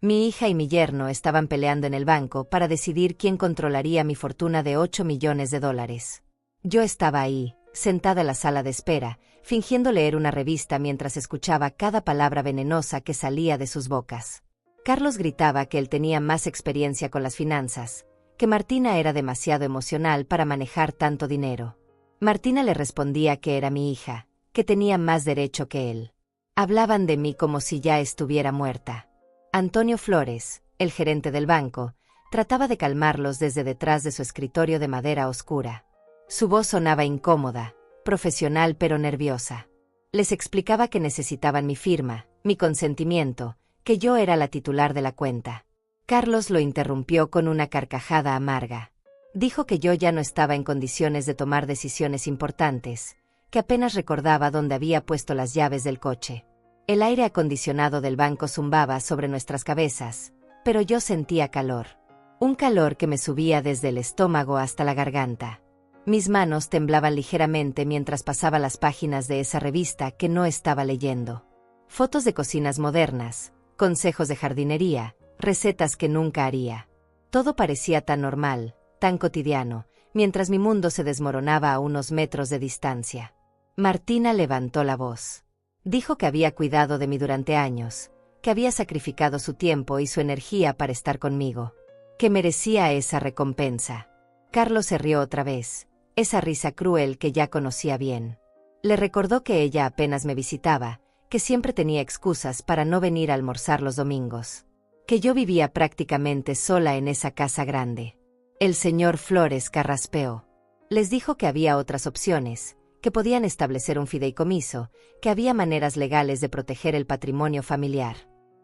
Mi hija y mi yerno estaban peleando en el banco para decidir quién controlaría mi fortuna de $8 millones. Yo estaba ahí, sentada en la sala de espera, fingiendo leer una revista mientras escuchaba cada palabra venenosa que salía de sus bocas. Carlos gritaba que él tenía más experiencia con las finanzas, que Martina era demasiado emocional para manejar tanto dinero. Martina le respondía que era mi hija, que tenía más derecho que él. Hablaban de mí como si ya estuviera muerta. Antonio Flores, el gerente del banco, trataba de calmarlos desde detrás de su escritorio de madera oscura. Su voz sonaba incómoda, profesional pero nerviosa. Les explicaba que necesitaban mi firma, mi consentimiento, que yo era la titular de la cuenta. Carlos lo interrumpió con una carcajada amarga. Dijo que yo ya no estaba en condiciones de tomar decisiones importantes, que apenas recordaba dónde había puesto las llaves del coche. El aire acondicionado del banco zumbaba sobre nuestras cabezas, pero yo sentía calor. Un calor que me subía desde el estómago hasta la garganta. Mis manos temblaban ligeramente mientras pasaba las páginas de esa revista que no estaba leyendo. Fotos de cocinas modernas, consejos de jardinería, recetas que nunca haría. Todo parecía tan normal, tan cotidiano, mientras mi mundo se desmoronaba a unos metros de distancia. Martina levantó la voz. Dijo que había cuidado de mí durante años, que había sacrificado su tiempo y su energía para estar conmigo, que merecía esa recompensa. Carlos se rió otra vez, esa risa cruel que ya conocía bien. Le recordó que ella apenas me visitaba, que siempre tenía excusas para no venir a almorzar los domingos, que yo vivía prácticamente sola en esa casa grande. El señor Flores carraspeó. Les dijo que había otras opciones, que podían establecer un fideicomiso, que había maneras legales de proteger el patrimonio familiar.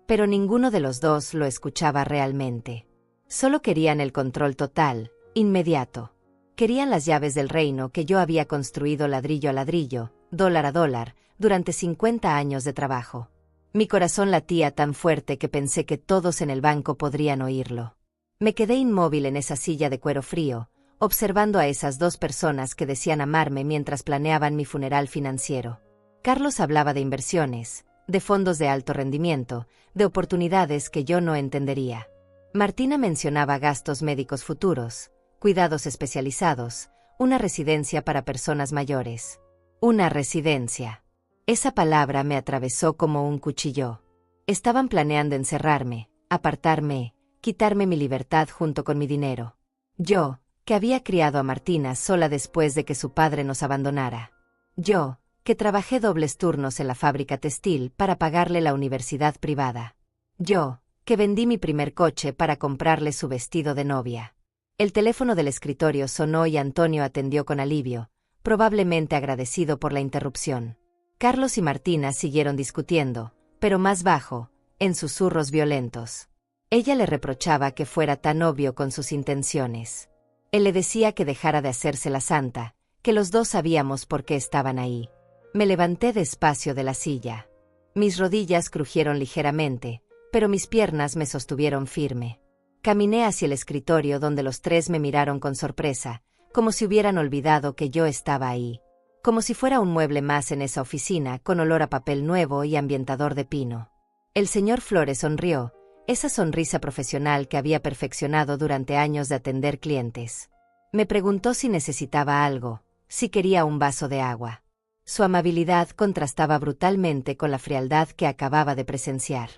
Pero ninguno de los dos lo escuchaba realmente. Solo querían el control total, inmediato. Querían las llaves del reino que yo había construido ladrillo a ladrillo, dólar a dólar, durante 50 años de trabajo. Mi corazón latía tan fuerte que pensé que todos en el banco podrían oírlo. Me quedé inmóvil en esa silla de cuero frío, observando a esas dos personas que decían amarme mientras planeaban mi funeral financiero. Carlos hablaba de inversiones, de fondos de alto rendimiento, de oportunidades que yo no entendería. Martina mencionaba gastos médicos futuros, cuidados especializados, una residencia para personas mayores. Una residencia. Esa palabra me atravesó como un cuchillo. Estaban planeando encerrarme, apartarme, quitarme mi libertad junto con mi dinero. Yo, que había criado a Martina sola después de que su padre nos abandonara. Yo, que trabajé dobles turnos en la fábrica textil para pagarle la universidad privada. Yo, que vendí mi primer coche para comprarle su vestido de novia. El teléfono del escritorio sonó y Antonio atendió con alivio, probablemente agradecido por la interrupción. Carlos y Martina siguieron discutiendo, pero más bajo, en susurros violentos. Ella le reprochaba que fuera tan obvio con sus intenciones. Él le decía que dejara de hacerse la santa, que los dos sabíamos por qué estaban ahí. Me levanté despacio de la silla. Mis rodillas crujieron ligeramente, pero mis piernas me sostuvieron firme. Caminé hacia el escritorio donde los tres me miraron con sorpresa, como si hubieran olvidado que yo estaba ahí. Como si fuera un mueble más en esa oficina con olor a papel nuevo y ambientador de pino. El señor Flores sonrió, esa sonrisa profesional que había perfeccionado durante años de atender clientes. Me preguntó si necesitaba algo, si quería un vaso de agua. Su amabilidad contrastaba brutalmente con la frialdad que acababa de presenciar.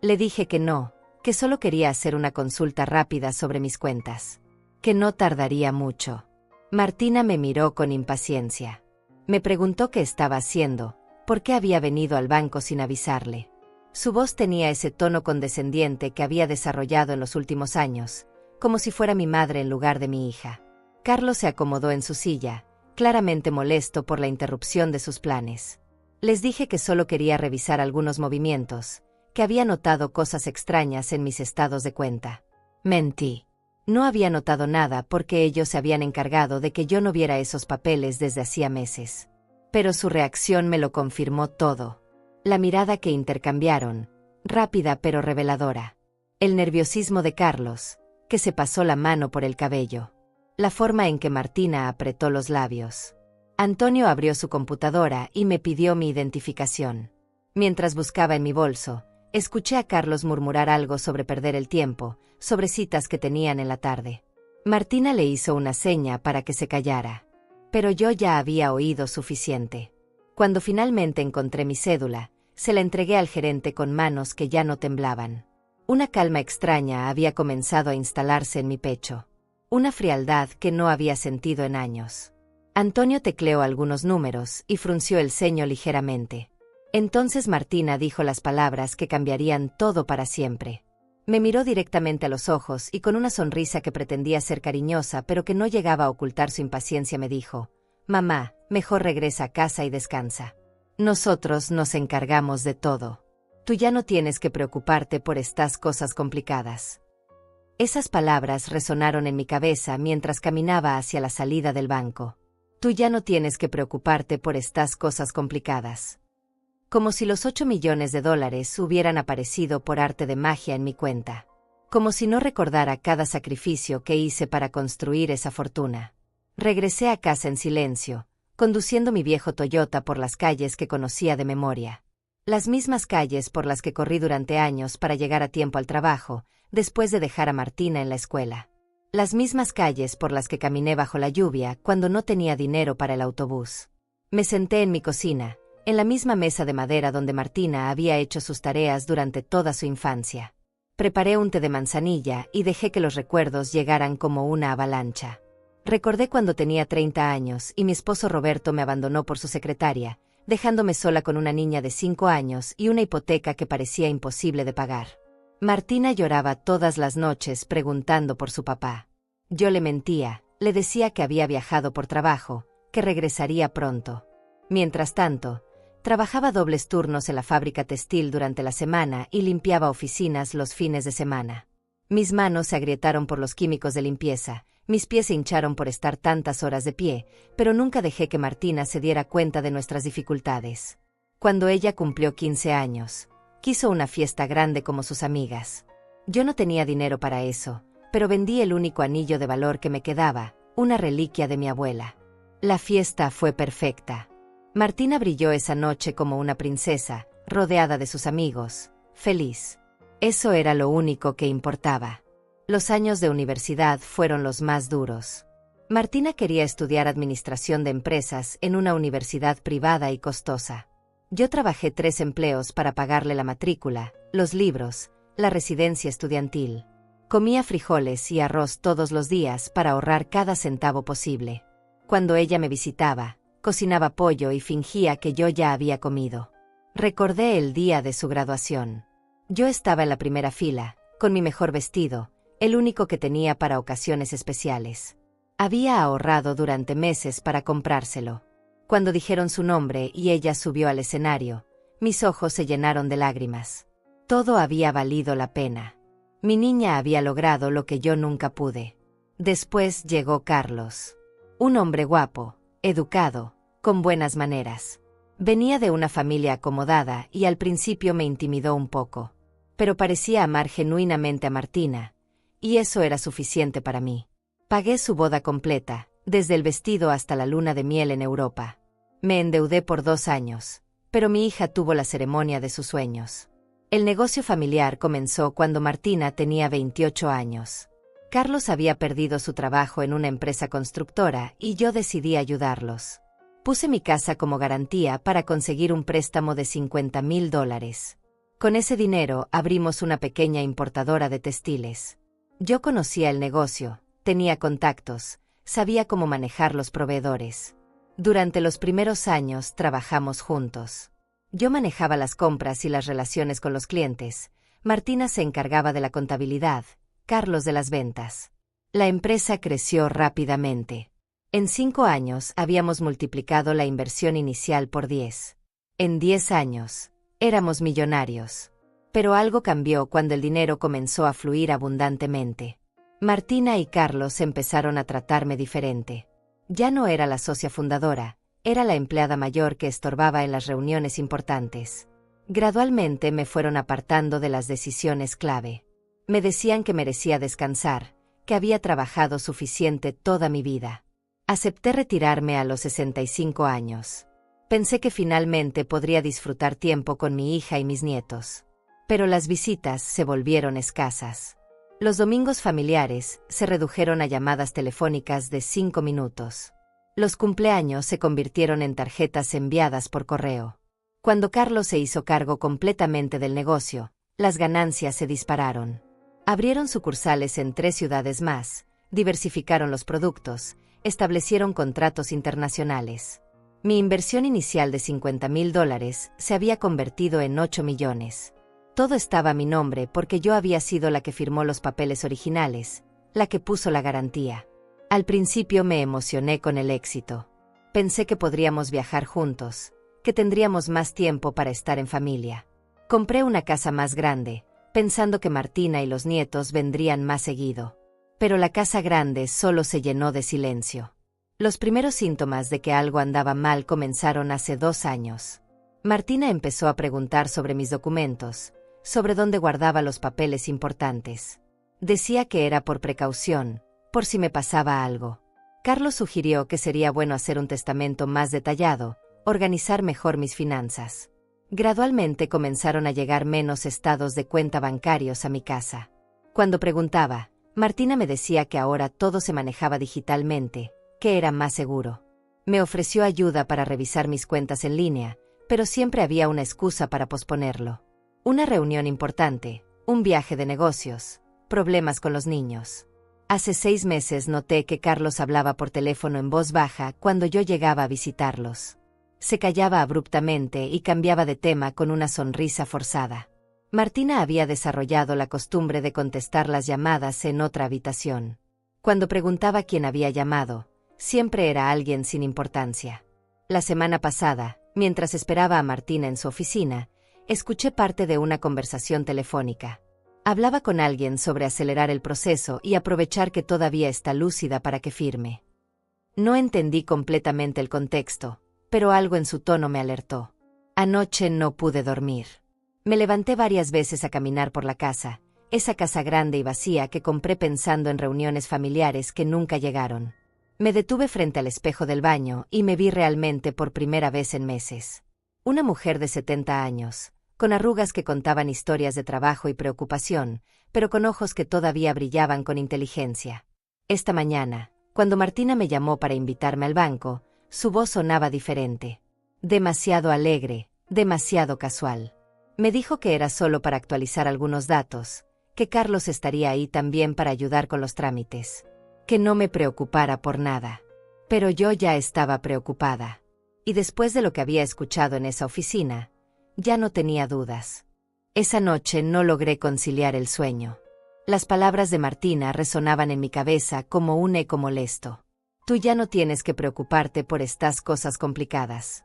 Le dije que no, que solo quería hacer una consulta rápida sobre mis cuentas. Que no tardaría mucho. Martina me miró con impaciencia. Me preguntó qué estaba haciendo, por qué había venido al banco sin avisarle. Su voz tenía ese tono condescendiente que había desarrollado en los últimos años, como si fuera mi madre en lugar de mi hija. Carlos se acomodó en su silla, claramente molesto por la interrupción de sus planes. Les dije que solo quería revisar algunos movimientos, que había notado cosas extrañas en mis estados de cuenta. Mentí. No había notado nada porque ellos se habían encargado de que yo no viera esos papeles desde hacía meses. Pero su reacción me lo confirmó todo. La mirada que intercambiaron, rápida pero reveladora. El nerviosismo de Carlos, que se pasó la mano por el cabello. La forma en que Martina apretó los labios. Antonio abrió su computadora y me pidió mi identificación. Mientras buscaba en mi bolso, Escuché a Carlos murmurar algo sobre perder el tiempo, sobre citas que tenían en la tarde. Martina le hizo una seña para que se callara. Pero yo ya había oído suficiente. Cuando finalmente encontré mi cédula, se la entregué al gerente con manos que ya no temblaban. Una calma extraña había comenzado a instalarse en mi pecho. Una frialdad que no había sentido en años. Antonio tecleó algunos números y frunció el ceño ligeramente. Entonces Martina dijo las palabras que cambiarían todo para siempre. Me miró directamente a los ojos y con una sonrisa que pretendía ser cariñosa pero que no llegaba a ocultar su impaciencia me dijo: «Mamá, mejor regresa a casa y descansa. Nosotros nos encargamos de todo. Tú ya no tienes que preocuparte por estas cosas complicadas». Esas palabras resonaron en mi cabeza mientras caminaba hacia la salida del banco. Tú ya no tienes que preocuparte por estas cosas complicadas. Como si los 8 millones de dólares hubieran aparecido por arte de magia en mi cuenta. Como si no recordara cada sacrificio que hice para construir esa fortuna. Regresé a casa en silencio, conduciendo mi viejo Toyota por las calles que conocía de memoria. Las mismas calles por las que corrí durante años para llegar a tiempo al trabajo, después de dejar a Martina en la escuela. Las mismas calles por las que caminé bajo la lluvia cuando no tenía dinero para el autobús. Me senté en mi cocina, en la misma mesa de madera donde Martina había hecho sus tareas durante toda su infancia. Preparé un té de manzanilla y dejé que los recuerdos llegaran como una avalancha. Recordé cuando tenía 30 años y mi esposo Roberto me abandonó por su secretaria, dejándome sola con una niña de 5 años y una hipoteca que parecía imposible de pagar. Martina lloraba todas las noches preguntando por su papá. Yo le mentía, le decía que había viajado por trabajo, que regresaría pronto. Mientras tanto, trabajaba dobles turnos en la fábrica textil durante la semana y limpiaba oficinas los fines de semana. Mis manos se agrietaron por los químicos de limpieza, mis pies se hincharon por estar tantas horas de pie, pero nunca dejé que Martina se diera cuenta de nuestras dificultades. Cuando ella cumplió 15 años, quiso una fiesta grande como sus amigas. Yo no tenía dinero para eso, pero vendí el único anillo de valor que me quedaba, una reliquia de mi abuela. La fiesta fue perfecta. Martina brilló esa noche como una princesa, rodeada de sus amigos, feliz. Eso era lo único que importaba. Los años de universidad fueron los más duros. Martina quería estudiar administración de empresas en una universidad privada y costosa. Yo trabajé 3 empleos para pagarle la matrícula, los libros, la residencia estudiantil. Comía frijoles y arroz todos los días para ahorrar cada centavo posible. Cuando ella me visitaba, cocinaba pollo y fingía que yo ya había comido. Recordé el día de su graduación. Yo estaba en la primera fila, con mi mejor vestido, el único que tenía para ocasiones especiales. Había ahorrado durante meses para comprárselo. Cuando dijeron su nombre y ella subió al escenario, mis ojos se llenaron de lágrimas. Todo había valido la pena. Mi niña había logrado lo que yo nunca pude. Después llegó Carlos. Un hombre guapo, educado, con buenas maneras. Venía de una familia acomodada y al principio me intimidó un poco. Pero parecía amar genuinamente a Martina, y eso era suficiente para mí. Pagué su boda completa, desde el vestido hasta la luna de miel en Europa. Me endeudé por 2 años, pero mi hija tuvo la ceremonia de sus sueños. El negocio familiar comenzó cuando Martina tenía 28 años. Carlos había perdido su trabajo en una empresa constructora y yo decidí ayudarlos. Puse mi casa como garantía para conseguir un préstamo de $50,000. Con ese dinero abrimos una pequeña importadora de textiles. Yo conocía el negocio, tenía contactos, sabía cómo manejar los proveedores. Durante los primeros años trabajamos juntos. Yo manejaba las compras y las relaciones con los clientes. Martina se encargaba de la contabilidad, Carlos de las ventas. La empresa creció rápidamente. En 5 años habíamos multiplicado la inversión inicial por 10. En 10 años, éramos millonarios. Pero algo cambió cuando el dinero comenzó a fluir abundantemente. Martina y Carlos empezaron a tratarme diferente. Ya no era la socia fundadora, era la empleada mayor que estorbaba en las reuniones importantes. Gradualmente me fueron apartando de las decisiones clave. Me decían que merecía descansar, que había trabajado suficiente toda mi vida. Acepté retirarme a los 65 años. Pensé que finalmente podría disfrutar tiempo con mi hija y mis nietos. Pero las visitas se volvieron escasas. Los domingos familiares se redujeron a llamadas telefónicas de 5 minutos. Los cumpleaños se convirtieron en tarjetas enviadas por correo. Cuando Carlos se hizo cargo completamente del negocio, las ganancias se dispararon. Abrieron sucursales en 3 ciudades más, diversificaron los productos, establecieron contratos internacionales. Mi inversión inicial de $50,000 se había convertido en 8 millones. Todo estaba a mi nombre porque yo había sido la que firmó los papeles originales, la que puso la garantía. Al principio me emocioné con el éxito. Pensé que podríamos viajar juntos, que tendríamos más tiempo para estar en familia. Compré una casa más grande, pensando que Martina y los nietos vendrían más seguido. Pero la casa grande solo se llenó de silencio. Los primeros síntomas de que algo andaba mal comenzaron hace 2 años. Martina empezó a preguntar sobre mis documentos, sobre dónde guardaba los papeles importantes. Decía que era por precaución, por si me pasaba algo. Carlos sugirió que sería bueno hacer un testamento más detallado, organizar mejor mis finanzas. Gradualmente comenzaron a llegar menos estados de cuenta bancarios a mi casa. Cuando preguntaba, Martina me decía que ahora todo se manejaba digitalmente, que era más seguro. Me ofreció ayuda para revisar mis cuentas en línea, pero siempre había una excusa para posponerlo. Una reunión importante, un viaje de negocios, problemas con los niños. Hace 6 meses noté que Carlos hablaba por teléfono en voz baja cuando yo llegaba a visitarlos. Se callaba abruptamente y cambiaba de tema con una sonrisa forzada. Martina había desarrollado la costumbre de contestar las llamadas en otra habitación. Cuando preguntaba quién había llamado, siempre era alguien sin importancia. La semana pasada, mientras esperaba a Martina en su oficina, escuché parte de una conversación telefónica. Hablaba con alguien sobre acelerar el proceso y aprovechar que todavía está lúcida para que firme. No entendí completamente el contexto, pero algo en su tono me alertó. Anoche no pude dormir. Me levanté varias veces a caminar por la casa, esa casa grande y vacía que compré pensando en reuniones familiares que nunca llegaron. Me detuve frente al espejo del baño y me vi realmente por primera vez en meses. Una mujer de 70 años, con arrugas que contaban historias de trabajo y preocupación, pero con ojos que todavía brillaban con inteligencia. Esta mañana, cuando Martina me llamó para invitarme al banco, su voz sonaba diferente. Demasiado alegre, demasiado casual. Me dijo que era solo para actualizar algunos datos, que Carlos estaría ahí también para ayudar con los trámites. Que no me preocupara por nada. Pero yo ya estaba preocupada. Y después de lo que había escuchado en esa oficina, ya no tenía dudas. Esa noche no logré conciliar el sueño. Las palabras de Martina resonaban en mi cabeza como un eco molesto. Tú ya no tienes que preocuparte por estas cosas complicadas.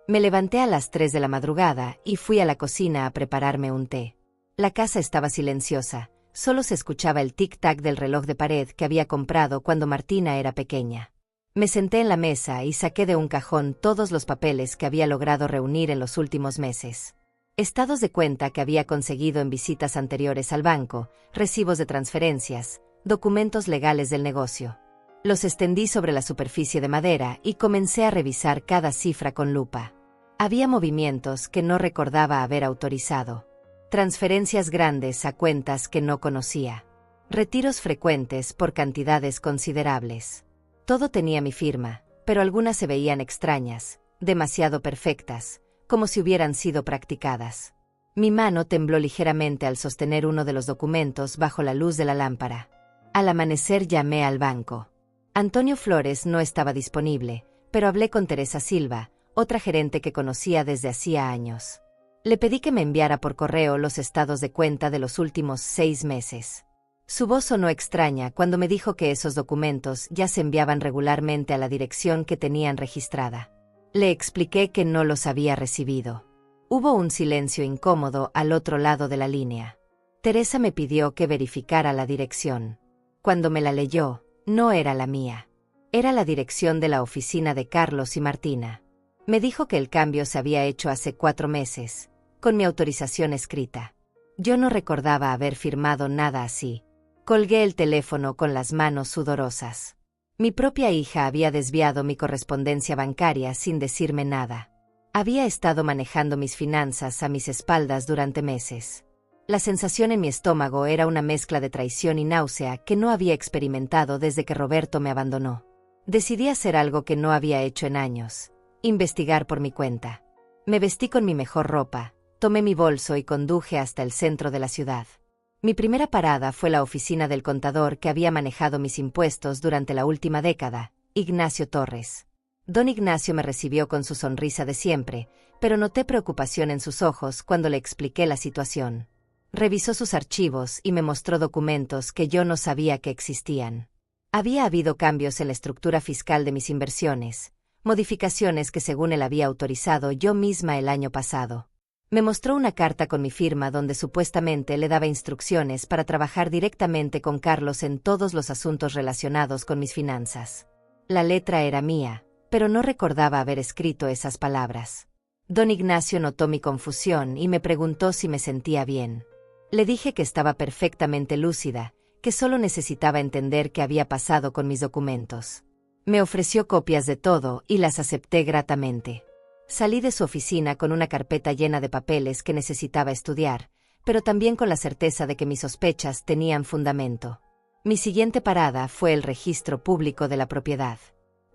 Me levanté a las 3 de la madrugada y fui a la cocina a prepararme un té. La casa estaba silenciosa, solo se escuchaba el tic-tac del reloj de pared que había comprado cuando Martina era pequeña. Me senté en la mesa y saqué de un cajón todos los papeles que había logrado reunir en los últimos meses. Estados de cuenta que había conseguido en visitas anteriores al banco, recibos de transferencias, documentos legales del negocio. Los extendí sobre la superficie de madera y comencé a revisar cada cifra con lupa. Había movimientos que no recordaba haber autorizado. Transferencias grandes a cuentas que no conocía. Retiros frecuentes por cantidades considerables. Todo tenía mi firma, pero algunas se veían extrañas, demasiado perfectas, como si hubieran sido practicadas. Mi mano tembló ligeramente al sostener uno de los documentos bajo la luz de la lámpara. Al amanecer llamé al banco. Antonio Flores no estaba disponible, pero hablé con Teresa Silva, otra gerente que conocía desde hacía años. Le pedí que me enviara por correo los estados de cuenta de los últimos 6 meses. Su voz sonó extraña cuando me dijo que esos documentos ya se enviaban regularmente a la dirección que tenían registrada. Le expliqué que no los había recibido. Hubo un silencio incómodo al otro lado de la línea. Teresa me pidió que verificara la dirección. Cuando me la leyó, no era la mía. Era la dirección de la oficina de Carlos y Martina. Me dijo que el cambio se había hecho hace 4 meses, con mi autorización escrita. Yo no recordaba haber firmado nada así. Colgué el teléfono con las manos sudorosas. Mi propia hija había desviado mi correspondencia bancaria sin decirme nada. Había estado manejando mis finanzas a mis espaldas durante meses. La sensación en mi estómago era una mezcla de traición y náusea que no había experimentado desde que Roberto me abandonó. Decidí hacer algo que no había hecho en años: investigar por mi cuenta. Me vestí con mi mejor ropa, tomé mi bolso y conduje hasta el centro de la ciudad. Mi primera parada fue la oficina del contador que había manejado mis impuestos durante la última década, Ignacio Torres. Don Ignacio me recibió con su sonrisa de siempre, pero noté preocupación en sus ojos cuando le expliqué la situación. Revisó sus archivos y me mostró documentos que yo no sabía que existían. Había habido cambios en la estructura fiscal de mis inversiones, modificaciones que según él había autorizado yo misma el año pasado. Me mostró una carta con mi firma donde supuestamente le daba instrucciones para trabajar directamente con Carlos en todos los asuntos relacionados con mis finanzas. La letra era mía, pero no recordaba haber escrito esas palabras. Don Ignacio notó mi confusión y me preguntó si me sentía bien. Le dije que estaba perfectamente lúcida, que solo necesitaba entender qué había pasado con mis documentos. Me ofreció copias de todo y las acepté gratamente. Salí de su oficina con una carpeta llena de papeles que necesitaba estudiar, pero también con la certeza de que mis sospechas tenían fundamento. Mi siguiente parada fue el registro público de la propiedad.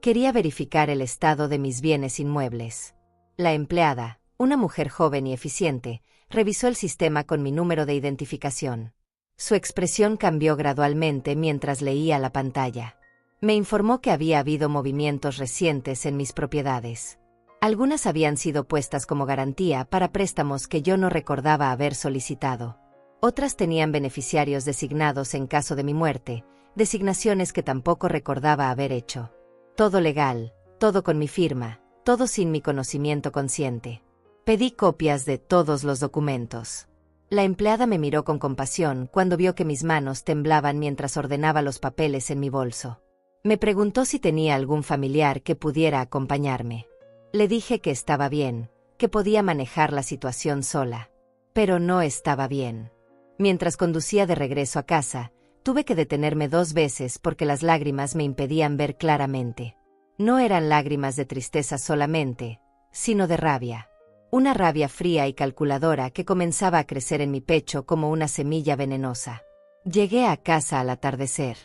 Quería verificar el estado de mis bienes inmuebles. La empleada, una mujer joven y eficiente, revisó el sistema con mi número de identificación. Su expresión cambió gradualmente mientras leía la pantalla. Me informó que había habido movimientos recientes en mis propiedades. Algunas habían sido puestas como garantía para préstamos que yo no recordaba haber solicitado. Otras tenían beneficiarios designados en caso de mi muerte, designaciones que tampoco recordaba haber hecho. Todo legal, todo con mi firma, todo sin mi conocimiento consciente. Pedí copias de todos los documentos. La empleada me miró con compasión cuando vio que mis manos temblaban mientras ordenaba los papeles en mi bolso. Me preguntó si tenía algún familiar que pudiera acompañarme. Le dije que estaba bien, que podía manejar la situación sola. Pero no estaba bien. Mientras conducía de regreso a casa, tuve que detenerme 2 veces porque las lágrimas me impedían ver claramente. No eran lágrimas de tristeza solamente, sino de rabia. Una rabia fría y calculadora que comenzaba a crecer en mi pecho como una semilla venenosa. Llegué a casa al atardecer.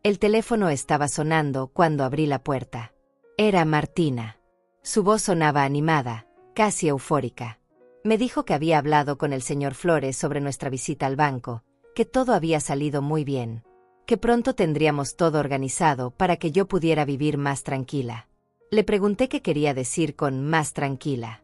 El teléfono estaba sonando cuando abrí la puerta. Era Martina. Su voz sonaba animada, casi eufórica. Me dijo que había hablado con el señor Flores sobre nuestra visita al banco, que todo había salido muy bien, que pronto tendríamos todo organizado para que yo pudiera vivir más tranquila. Le pregunté qué quería decir con más tranquila.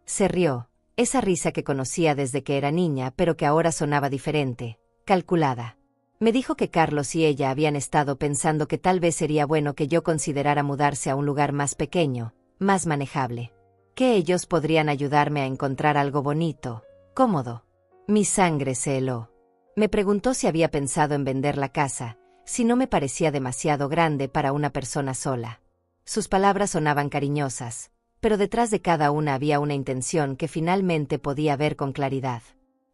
Se rió, esa risa que conocía desde que era niña pero que ahora sonaba diferente, calculada. Me dijo que Carlos y ella habían estado pensando que tal vez sería bueno que yo considerara mudarse a un lugar más pequeño, más manejable. Que ellos podrían ayudarme a encontrar algo bonito, cómodo. Mi sangre se heló. Me preguntó si había pensado en vender la casa, si no me parecía demasiado grande para una persona sola. Sus palabras sonaban cariñosas, pero detrás de cada una había una intención que finalmente podía ver con claridad.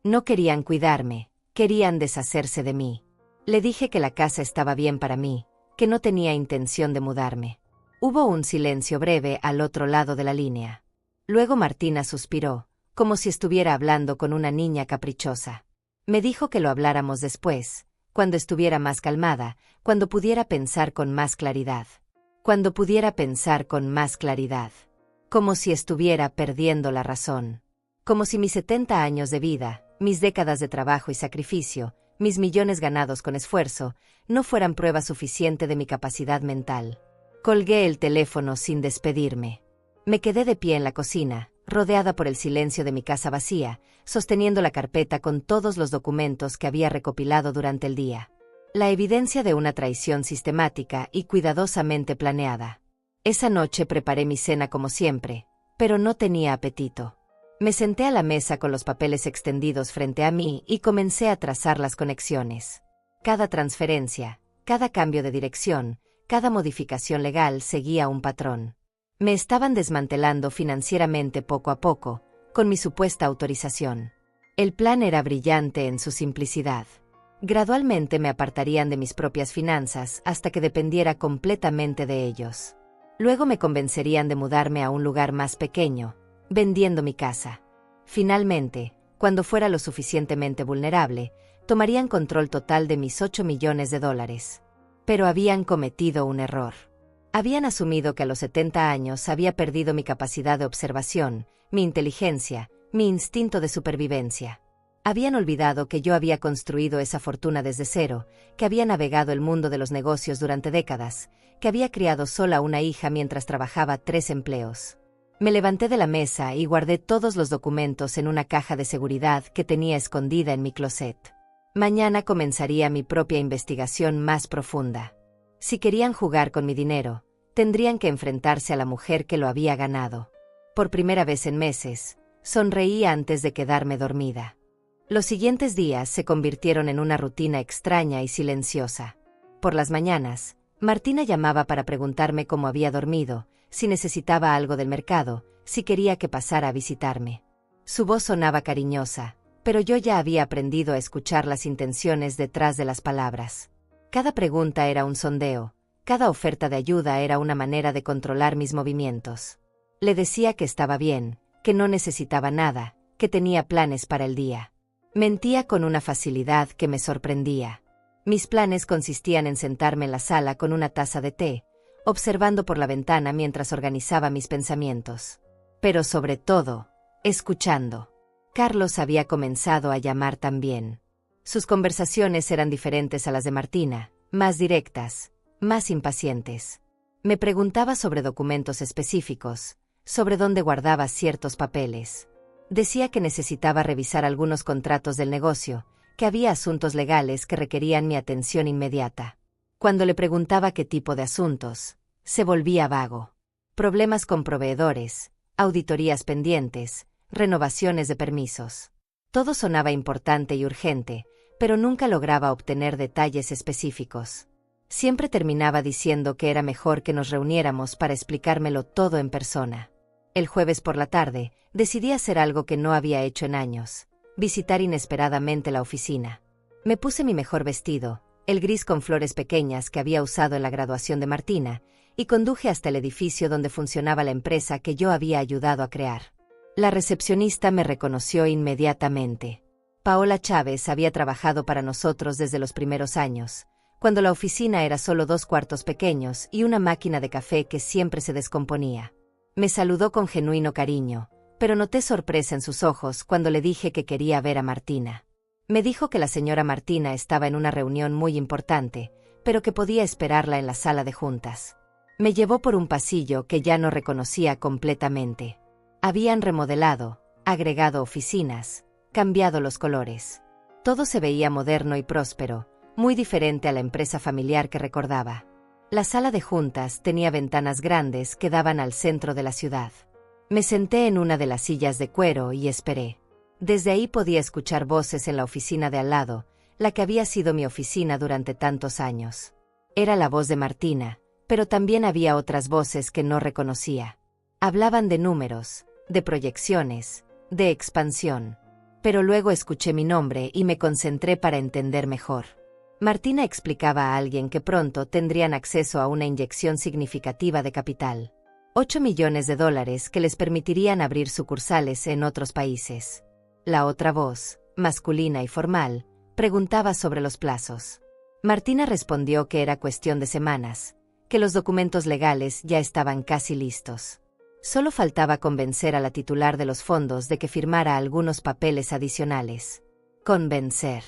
No querían cuidarme, querían deshacerse de mí. Le dije que la casa estaba bien para mí, que no tenía intención de mudarme. Hubo un silencio breve al otro lado de la línea. Luego Martina suspiró, como si estuviera hablando con una niña caprichosa. Me dijo que lo habláramos después, cuando estuviera más calmada, cuando pudiera pensar con más claridad. Cuando pudiera pensar con más claridad. Como si estuviera perdiendo la razón. Como si mis 70 años de vida, mis décadas de trabajo y sacrificio, mis millones ganados con esfuerzo, no fueran prueba suficiente de mi capacidad mental. Colgué el teléfono sin despedirme. Me quedé de pie en la cocina, rodeada por el silencio de mi casa vacía, sosteniendo la carpeta con todos los documentos que había recopilado durante el día. La evidencia de una traición sistemática y cuidadosamente planeada. Esa noche preparé mi cena como siempre, pero no tenía apetito. Me senté a la mesa con los papeles extendidos frente a mí y comencé a trazar las conexiones. Cada transferencia, cada cambio de dirección, cada modificación legal seguía un patrón. Me estaban desmantelando financieramente poco a poco, con mi supuesta autorización. El plan era brillante en su simplicidad. Gradualmente me apartarían de mis propias finanzas hasta que dependiera completamente de ellos. Luego me convencerían de mudarme a un lugar más pequeño, vendiendo mi casa. Finalmente, Cuando fuera lo suficientemente vulnerable, tomarían control total de mis 8 millones de dólares. Pero habían cometido un error. Habían asumido que a los 70 años había perdido mi capacidad de observación, mi inteligencia, mi instinto de supervivencia. Habían olvidado que yo había construido esa fortuna desde cero, que había navegado el mundo de los negocios durante décadas, que había criado sola una hija mientras trabajaba 3 empleos. Me levanté de la mesa y guardé todos los documentos en una caja de seguridad que tenía escondida en mi closet. Mañana comenzaría mi propia investigación más profunda. Si querían jugar con mi dinero, tendrían que enfrentarse a la mujer que lo había ganado. Por primera vez en meses, sonreí antes de quedarme dormida. Los siguientes días se convirtieron en una rutina extraña y silenciosa. Por las mañanas, Martina llamaba para preguntarme cómo había dormido, si necesitaba algo del mercado, si quería que pasara a visitarme. Su voz sonaba cariñosa, pero yo ya había aprendido a escuchar las intenciones detrás de las palabras. Cada pregunta era un sondeo, cada oferta de ayuda era una manera de controlar mis movimientos. Le decía que estaba bien, que no necesitaba nada, que tenía planes para el día. Mentía con una facilidad que me sorprendía. Mis planes consistían en sentarme en la sala con una taza de té, observando por la ventana mientras organizaba mis pensamientos. Pero sobre todo, escuchando. Carlos había comenzado a llamar también. Sus conversaciones eran diferentes a las de Martina, más directas, más impacientes. Me preguntaba sobre documentos específicos, sobre dónde guardaba ciertos papeles. Decía que necesitaba revisar algunos contratos del negocio, que había asuntos legales que requerían mi atención inmediata. Cuando le preguntaba qué tipo de asuntos, se volvía vago. Problemas con proveedores, auditorías pendientes, renovaciones de permisos. Todo sonaba importante y urgente, pero nunca lograba obtener detalles específicos. Siempre terminaba diciendo que era mejor que nos reuniéramos para explicármelo todo en persona. El jueves por la tarde, decidí hacer algo que no había hecho en años: visitar inesperadamente la oficina. Me puse mi mejor vestido, el gris con flores pequeñas que había usado en la graduación de Martina, y conduje hasta el edificio donde funcionaba la empresa que yo había ayudado a crear. La recepcionista me reconoció inmediatamente. Paola Chávez había trabajado para nosotros desde los primeros años, cuando la oficina era solo 2 cuartos pequeños y una máquina de café que siempre se descomponía. Me saludó con genuino cariño, pero noté sorpresa en sus ojos cuando le dije que quería ver a Martina. Me dijo que la señora Martina estaba en una reunión muy importante, pero que podía esperarla en la sala de juntas. Me llevó por un pasillo que ya no reconocía completamente. Habían remodelado, agregado oficinas, cambiado los colores. Todo se veía moderno y próspero, muy diferente a la empresa familiar que recordaba. La sala de juntas tenía ventanas grandes que daban al centro de la ciudad. Me senté en una de las sillas de cuero y esperé. Desde ahí podía escuchar voces en la oficina de al lado, la que había sido mi oficina durante tantos años. Era la voz de Martina, pero también había otras voces que no reconocía. Hablaban de números, de proyecciones, de expansión. Pero luego escuché mi nombre y me concentré para entender mejor. Martina explicaba a alguien que pronto tendrían acceso a una inyección significativa de capital. 8 millones de dólares que les permitirían abrir sucursales en otros países. La otra voz, masculina y formal, preguntaba sobre los plazos. Martina respondió que era cuestión de semanas, que los documentos legales ya estaban casi listos. Solo faltaba convencer a la titular de los fondos de que firmara algunos papeles adicionales. Convencer.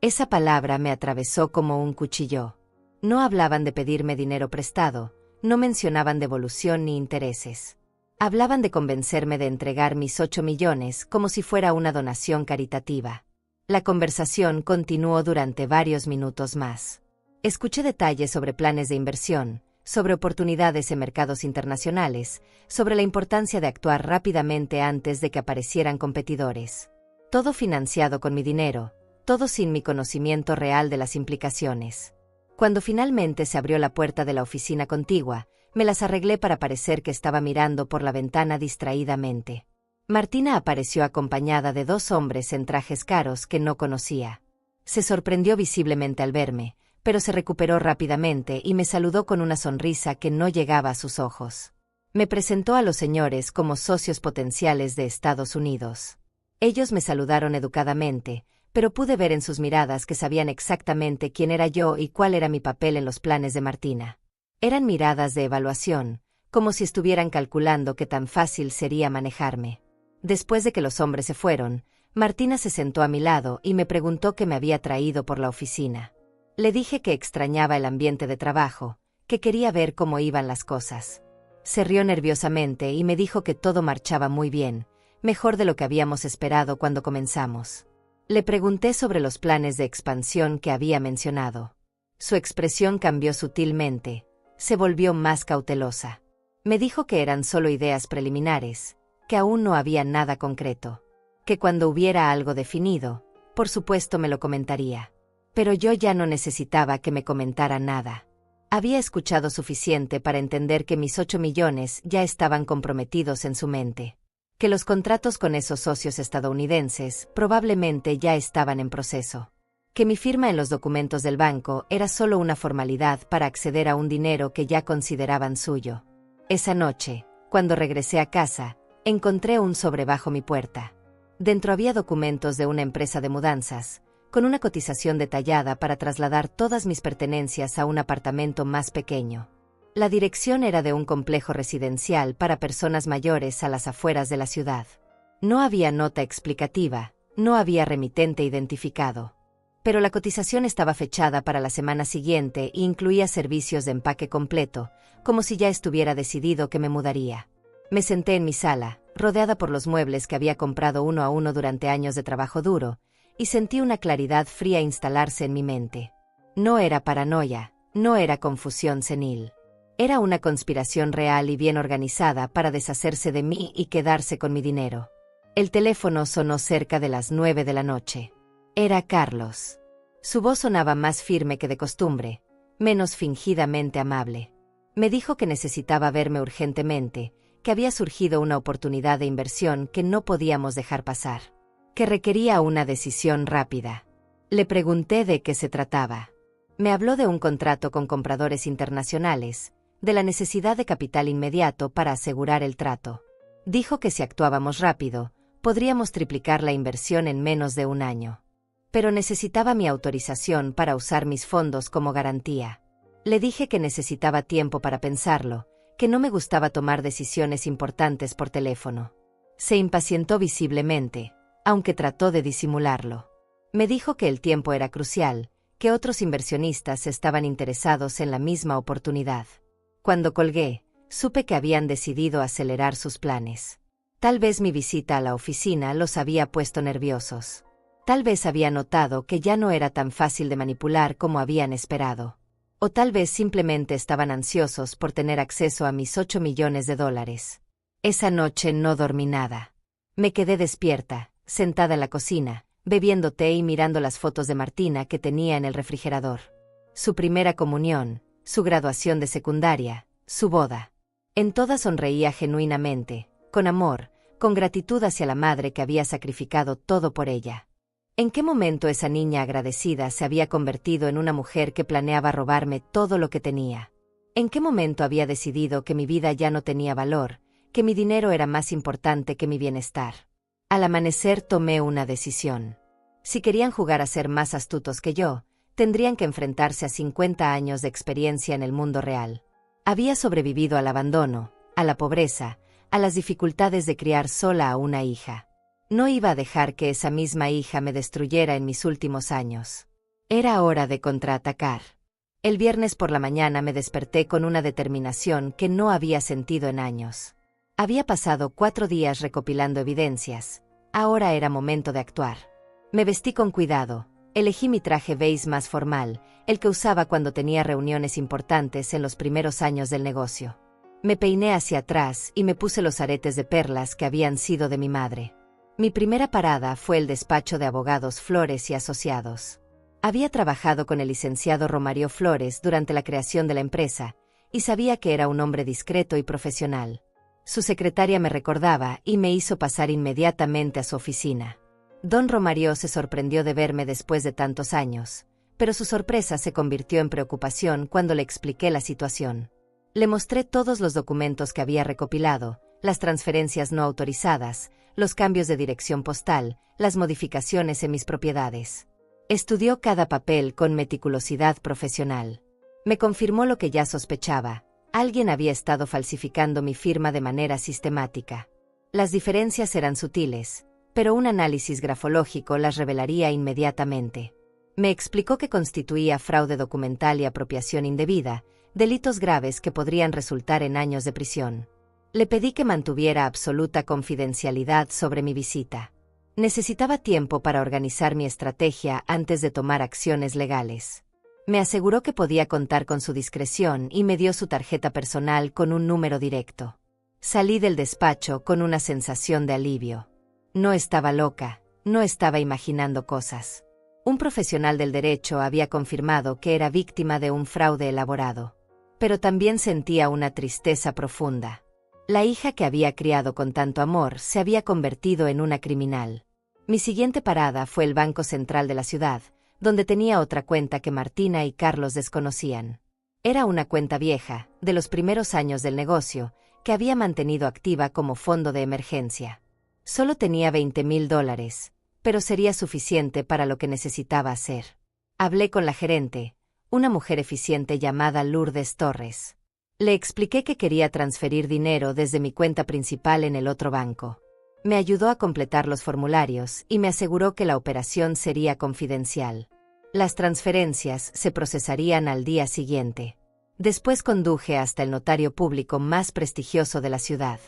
Esa palabra me atravesó como un cuchillo. No hablaban de pedirme dinero prestado, no mencionaban devolución ni intereses. Hablaban de convencerme de entregar mis 8 millones como si fuera una donación caritativa. La conversación continuó durante varios minutos más. Escuché detalles sobre planes de inversión, sobre oportunidades en mercados internacionales, sobre la importancia de actuar rápidamente antes de que aparecieran competidores. Todo financiado con mi dinero, todo sin mi conocimiento real de las implicaciones. Cuando finalmente se abrió la puerta de la oficina contigua, me las arreglé para parecer que estaba mirando por la ventana distraídamente. Martina apareció acompañada de 2 hombres en trajes caros que no conocía. Se sorprendió visiblemente al verme, pero se recuperó rápidamente y me saludó con una sonrisa que no llegaba a sus ojos. Me presentó a los señores como socios potenciales de Estados Unidos. Ellos me saludaron educadamente, pero pude ver en sus miradas que sabían exactamente quién era yo y cuál era mi papel en los planes de Martina. Eran miradas de evaluación, como si estuvieran calculando qué tan fácil sería manejarme. Después de que los hombres se fueron, Martina se sentó a mi lado y me preguntó qué me había traído por la oficina. Le dije que extrañaba el ambiente de trabajo, que quería ver cómo iban las cosas. Se rió nerviosamente y me dijo que todo marchaba muy bien, mejor de lo que habíamos esperado cuando comenzamos. Le pregunté sobre los planes de expansión que había mencionado. Su expresión cambió sutilmente, se volvió más cautelosa. Me dijo que eran solo ideas preliminares, que aún no había nada concreto, que cuando hubiera algo definido, por supuesto me lo comentaría. Pero yo ya no necesitaba que me comentara nada. Había escuchado suficiente para entender que mis 8 millones ya estaban comprometidos en su mente, que los contratos con esos socios estadounidenses probablemente ya estaban en proceso, que mi firma en los documentos del banco era solo una formalidad para acceder a un dinero que ya consideraban suyo. Esa noche, cuando regresé a casa, encontré un sobre bajo mi puerta. Dentro había documentos de una empresa de mudanzas, con una cotización detallada para trasladar todas mis pertenencias a un apartamento más pequeño. La dirección era de un complejo residencial para personas mayores a las afueras de la ciudad. No había nota explicativa, no había remitente identificado. Pero la cotización estaba fechada para la semana siguiente e incluía servicios de empaque completo, como si ya estuviera decidido que me mudaría. Me senté en mi sala, rodeada por los muebles que había comprado uno a uno durante años de trabajo duro, y sentí una claridad fría instalarse en mi mente. No era paranoia, no era confusión senil. Era una conspiración real y bien organizada para deshacerse de mí y quedarse con mi dinero. El teléfono sonó cerca de las 9 de la noche. Era Carlos. Su voz sonaba más firme que de costumbre, menos fingidamente amable. Me dijo que necesitaba verme urgentemente, que había surgido una oportunidad de inversión que no podíamos dejar pasar, que requería una decisión rápida. Le pregunté de qué se trataba. Me habló de un contrato con compradores internacionales, de la necesidad de capital inmediato para asegurar el trato. Dijo que si actuábamos rápido, podríamos triplicar la inversión en menos de un año. Pero necesitaba mi autorización para usar mis fondos como garantía. Le dije que necesitaba tiempo para pensarlo, que no me gustaba tomar decisiones importantes por teléfono. Se impacientó visiblemente, aunque trató de disimularlo. Me dijo que el tiempo era crucial, que otros inversionistas estaban interesados en la misma oportunidad. Cuando colgué, supe que habían decidido acelerar sus planes. Tal vez mi visita a la oficina los había puesto nerviosos. Tal vez había notado que ya no era tan fácil de manipular como habían esperado. O tal vez simplemente estaban ansiosos por tener acceso a mis 8 millones de dólares. Esa noche no dormí nada. Me quedé despierta, sentada en la cocina, bebiendo té y mirando las fotos de Martina que tenía en el refrigerador. Su primera comunión, su graduación de secundaria, su boda. En todas sonreía genuinamente, con amor, con gratitud hacia la madre que había sacrificado todo por ella. ¿En qué momento esa niña agradecida se había convertido en una mujer que planeaba robarme todo lo que tenía? ¿En qué momento había decidido que mi vida ya no tenía valor, que mi dinero era más importante que mi bienestar? Al amanecer tomé una decisión. Si querían jugar a ser más astutos que yo, tendrían que enfrentarse a 50 años de experiencia en el mundo real. Había sobrevivido al abandono, a la pobreza, a las dificultades de criar sola a una hija. No iba a dejar que esa misma hija me destruyera en mis últimos años. Era hora de contraatacar. El viernes por la mañana me desperté con una determinación que no había sentido en años. Había pasado 4 días recopilando evidencias. Ahora era momento de actuar. Me vestí con cuidado. Elegí mi traje beige más formal, el que usaba cuando tenía reuniones importantes en los primeros años del negocio. Me peiné hacia atrás y me puse los aretes de perlas que habían sido de mi madre. Mi primera parada fue el despacho de abogados Flores y Asociados. Había trabajado con el licenciado Romario Flores durante la creación de la empresa, y sabía que era un hombre discreto y profesional. Su secretaria me recordaba y me hizo pasar inmediatamente a su oficina. Don Romario se sorprendió de verme después de tantos años, pero su sorpresa se convirtió en preocupación cuando le expliqué la situación. Le mostré todos los documentos que había recopilado, las transferencias no autorizadas, los cambios de dirección postal, las modificaciones en mis propiedades. Estudió cada papel con meticulosidad profesional. Me confirmó lo que ya sospechaba: alguien había estado falsificando mi firma de manera sistemática. Las diferencias eran sutiles, pero un análisis grafológico las revelaría inmediatamente. Me explicó que constituía fraude documental y apropiación indebida, delitos graves que podrían resultar en años de prisión. Le pedí que mantuviera absoluta confidencialidad sobre mi visita. Necesitaba tiempo para organizar mi estrategia antes de tomar acciones legales. Me aseguró que podía contar con su discreción y me dio su tarjeta personal con un número directo. Salí del despacho con una sensación de alivio. No estaba loca, no estaba imaginando cosas. Un profesional del derecho había confirmado que era víctima de un fraude elaborado. Pero también sentía una tristeza profunda. La hija que había criado con tanto amor se había convertido en una criminal. Mi siguiente parada fue el Banco Central de la ciudad, donde tenía otra cuenta que Martina y Carlos desconocían. Era una cuenta vieja, de los primeros años del negocio, que había mantenido activa como fondo de emergencia. Solo tenía $20,000, pero sería suficiente para lo que necesitaba hacer. Hablé con la gerente, una mujer eficiente llamada Lourdes Torres. Le expliqué que quería transferir dinero desde mi cuenta principal en el otro banco. Me ayudó a completar los formularios y me aseguró que la operación sería confidencial. Las transferencias se procesarían al día siguiente. Después conduje hasta el notario público más prestigioso de la ciudad.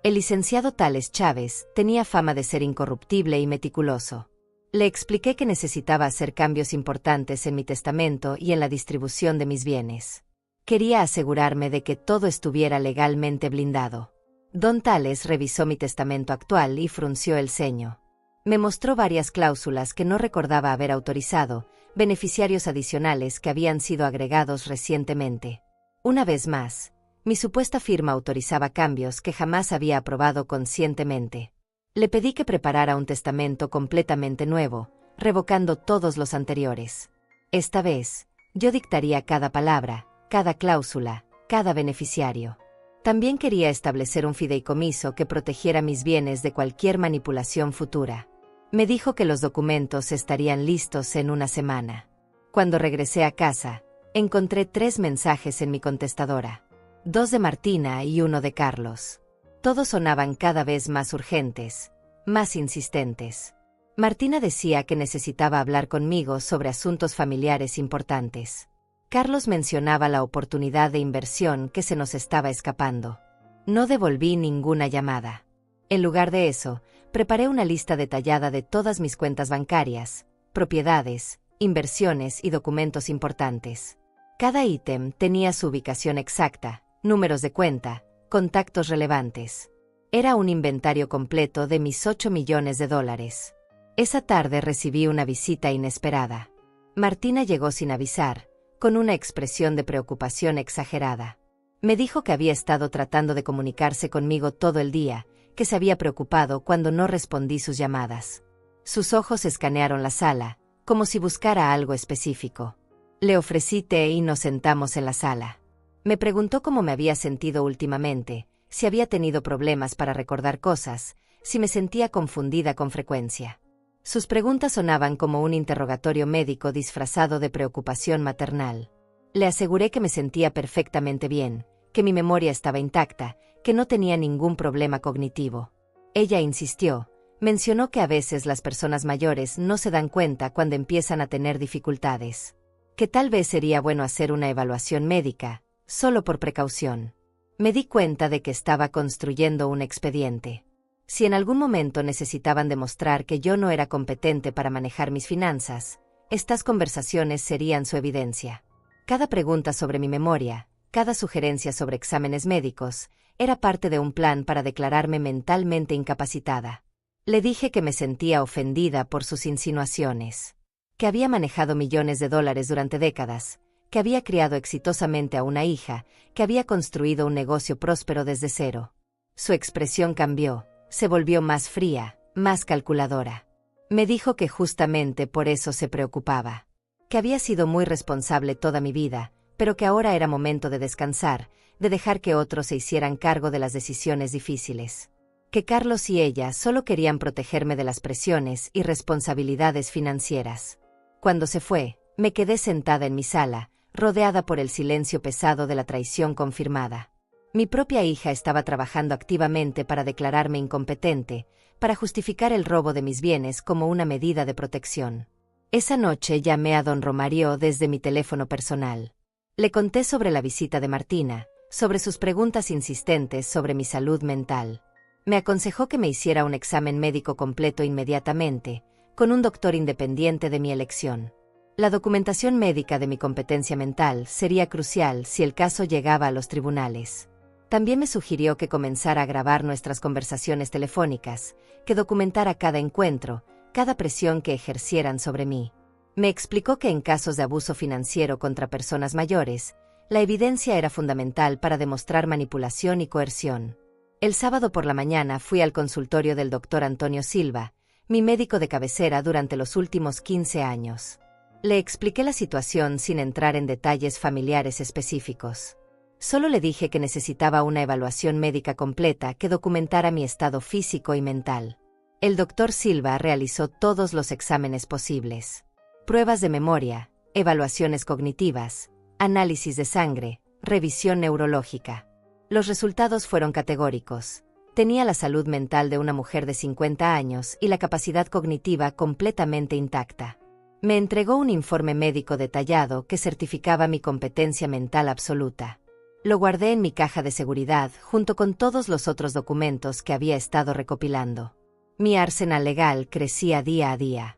El licenciado Tales Chávez tenía fama de ser incorruptible y meticuloso. Le expliqué que necesitaba hacer cambios importantes en mi testamento y en la distribución de mis bienes. Quería asegurarme de que todo estuviera legalmente blindado. Don Tales revisó mi testamento actual y frunció el ceño. Me mostró varias cláusulas que no recordaba haber autorizado, beneficiarios adicionales que habían sido agregados recientemente. Una vez más, mi supuesta firma autorizaba cambios que jamás había aprobado conscientemente. Le pedí que preparara un testamento completamente nuevo, revocando todos los anteriores. Esta vez, yo dictaría cada palabra, cada cláusula, cada beneficiario. También quería establecer un fideicomiso que protegiera mis bienes de cualquier manipulación futura. Me dijo que los documentos estarían listos en una semana. Cuando regresé a casa, encontré 3 mensajes en mi contestadora. 2 de Martina y 1 de Carlos. Todos sonaban cada vez más urgentes, más insistentes. Martina decía que necesitaba hablar conmigo sobre asuntos familiares importantes. Carlos mencionaba la oportunidad de inversión que se nos estaba escapando. No devolví ninguna llamada. En lugar de eso, preparé una lista detallada de todas mis cuentas bancarias, propiedades, inversiones y documentos importantes. Cada ítem tenía su ubicación exacta, números de cuenta, contactos relevantes. Era un inventario completo de mis $8 millones. Esa tarde recibí una visita inesperada. Martina llegó sin avisar, con una expresión de preocupación exagerada. Me dijo que había estado tratando de comunicarse conmigo todo el día, que se había preocupado cuando no respondí sus llamadas. Sus ojos escanearon la sala, como si buscara algo específico. Le ofrecí té y nos sentamos en la sala. Me preguntó cómo me había sentido últimamente, si había tenido problemas para recordar cosas, si me sentía confundida con frecuencia. Sus preguntas sonaban como un interrogatorio médico disfrazado de preocupación maternal. Le aseguré que me sentía perfectamente bien, que mi memoria estaba intacta, que no tenía ningún problema cognitivo. Ella insistió, mencionó que a veces las personas mayores no se dan cuenta cuando empiezan a tener dificultades. Que tal vez sería bueno hacer una evaluación médica, solo por precaución. Me di cuenta de que estaba construyendo un expediente. Si en algún momento necesitaban demostrar que yo no era competente para manejar mis finanzas, estas conversaciones serían su evidencia. Cada pregunta sobre mi memoria, cada sugerencia sobre exámenes médicos, era parte de un plan para declararme mentalmente incapacitada. Le dije que me sentía ofendida por sus insinuaciones. Que había manejado millones de dólares durante décadas, que había criado exitosamente a una hija, que había construido un negocio próspero desde cero. Su expresión cambió. Se volvió más fría, más calculadora. Me dijo que justamente por eso se preocupaba. Que había sido muy responsable toda mi vida, pero que ahora era momento de descansar, de dejar que otros se hicieran cargo de las decisiones difíciles. que Carlos y ella solo querían protegerme de las presiones y responsabilidades financieras. Cuando se fue, me quedé sentada en mi sala, rodeada por el silencio pesado de la traición confirmada. Mi propia hija estaba trabajando activamente para declararme incompetente, para justificar el robo de mis bienes como una medida de protección. Esa noche llamé a don Romario desde mi teléfono personal. Le conté sobre la visita de Martina, sobre sus preguntas insistentes sobre mi salud mental. Me aconsejó que me hiciera un examen médico completo inmediatamente, con un doctor independiente de mi elección. La documentación médica de mi competencia mental sería crucial si el caso llegaba a los tribunales. También me sugirió que comenzara a grabar nuestras conversaciones telefónicas, que documentara cada encuentro, cada presión que ejercieran sobre mí. Me explicó que en casos de abuso financiero contra personas mayores, la evidencia era fundamental para demostrar manipulación y coerción. El sábado por la mañana fui al consultorio del doctor Antonio Silva, mi médico de cabecera durante los últimos 15 años. Le expliqué la situación sin entrar en detalles familiares específicos. Solo le dije que necesitaba una evaluación médica completa que documentara mi estado físico y mental. El doctor Silva realizó todos los exámenes posibles: pruebas de memoria, evaluaciones cognitivas, análisis de sangre, revisión neurológica. Los resultados fueron categóricos. Tenía la salud mental de una mujer de 50 años y la capacidad cognitiva completamente intacta. Me entregó un informe médico detallado que certificaba mi competencia mental absoluta. Lo guardé en mi caja de seguridad junto con todos los otros documentos que había estado recopilando. Mi arsenal legal crecía día a día.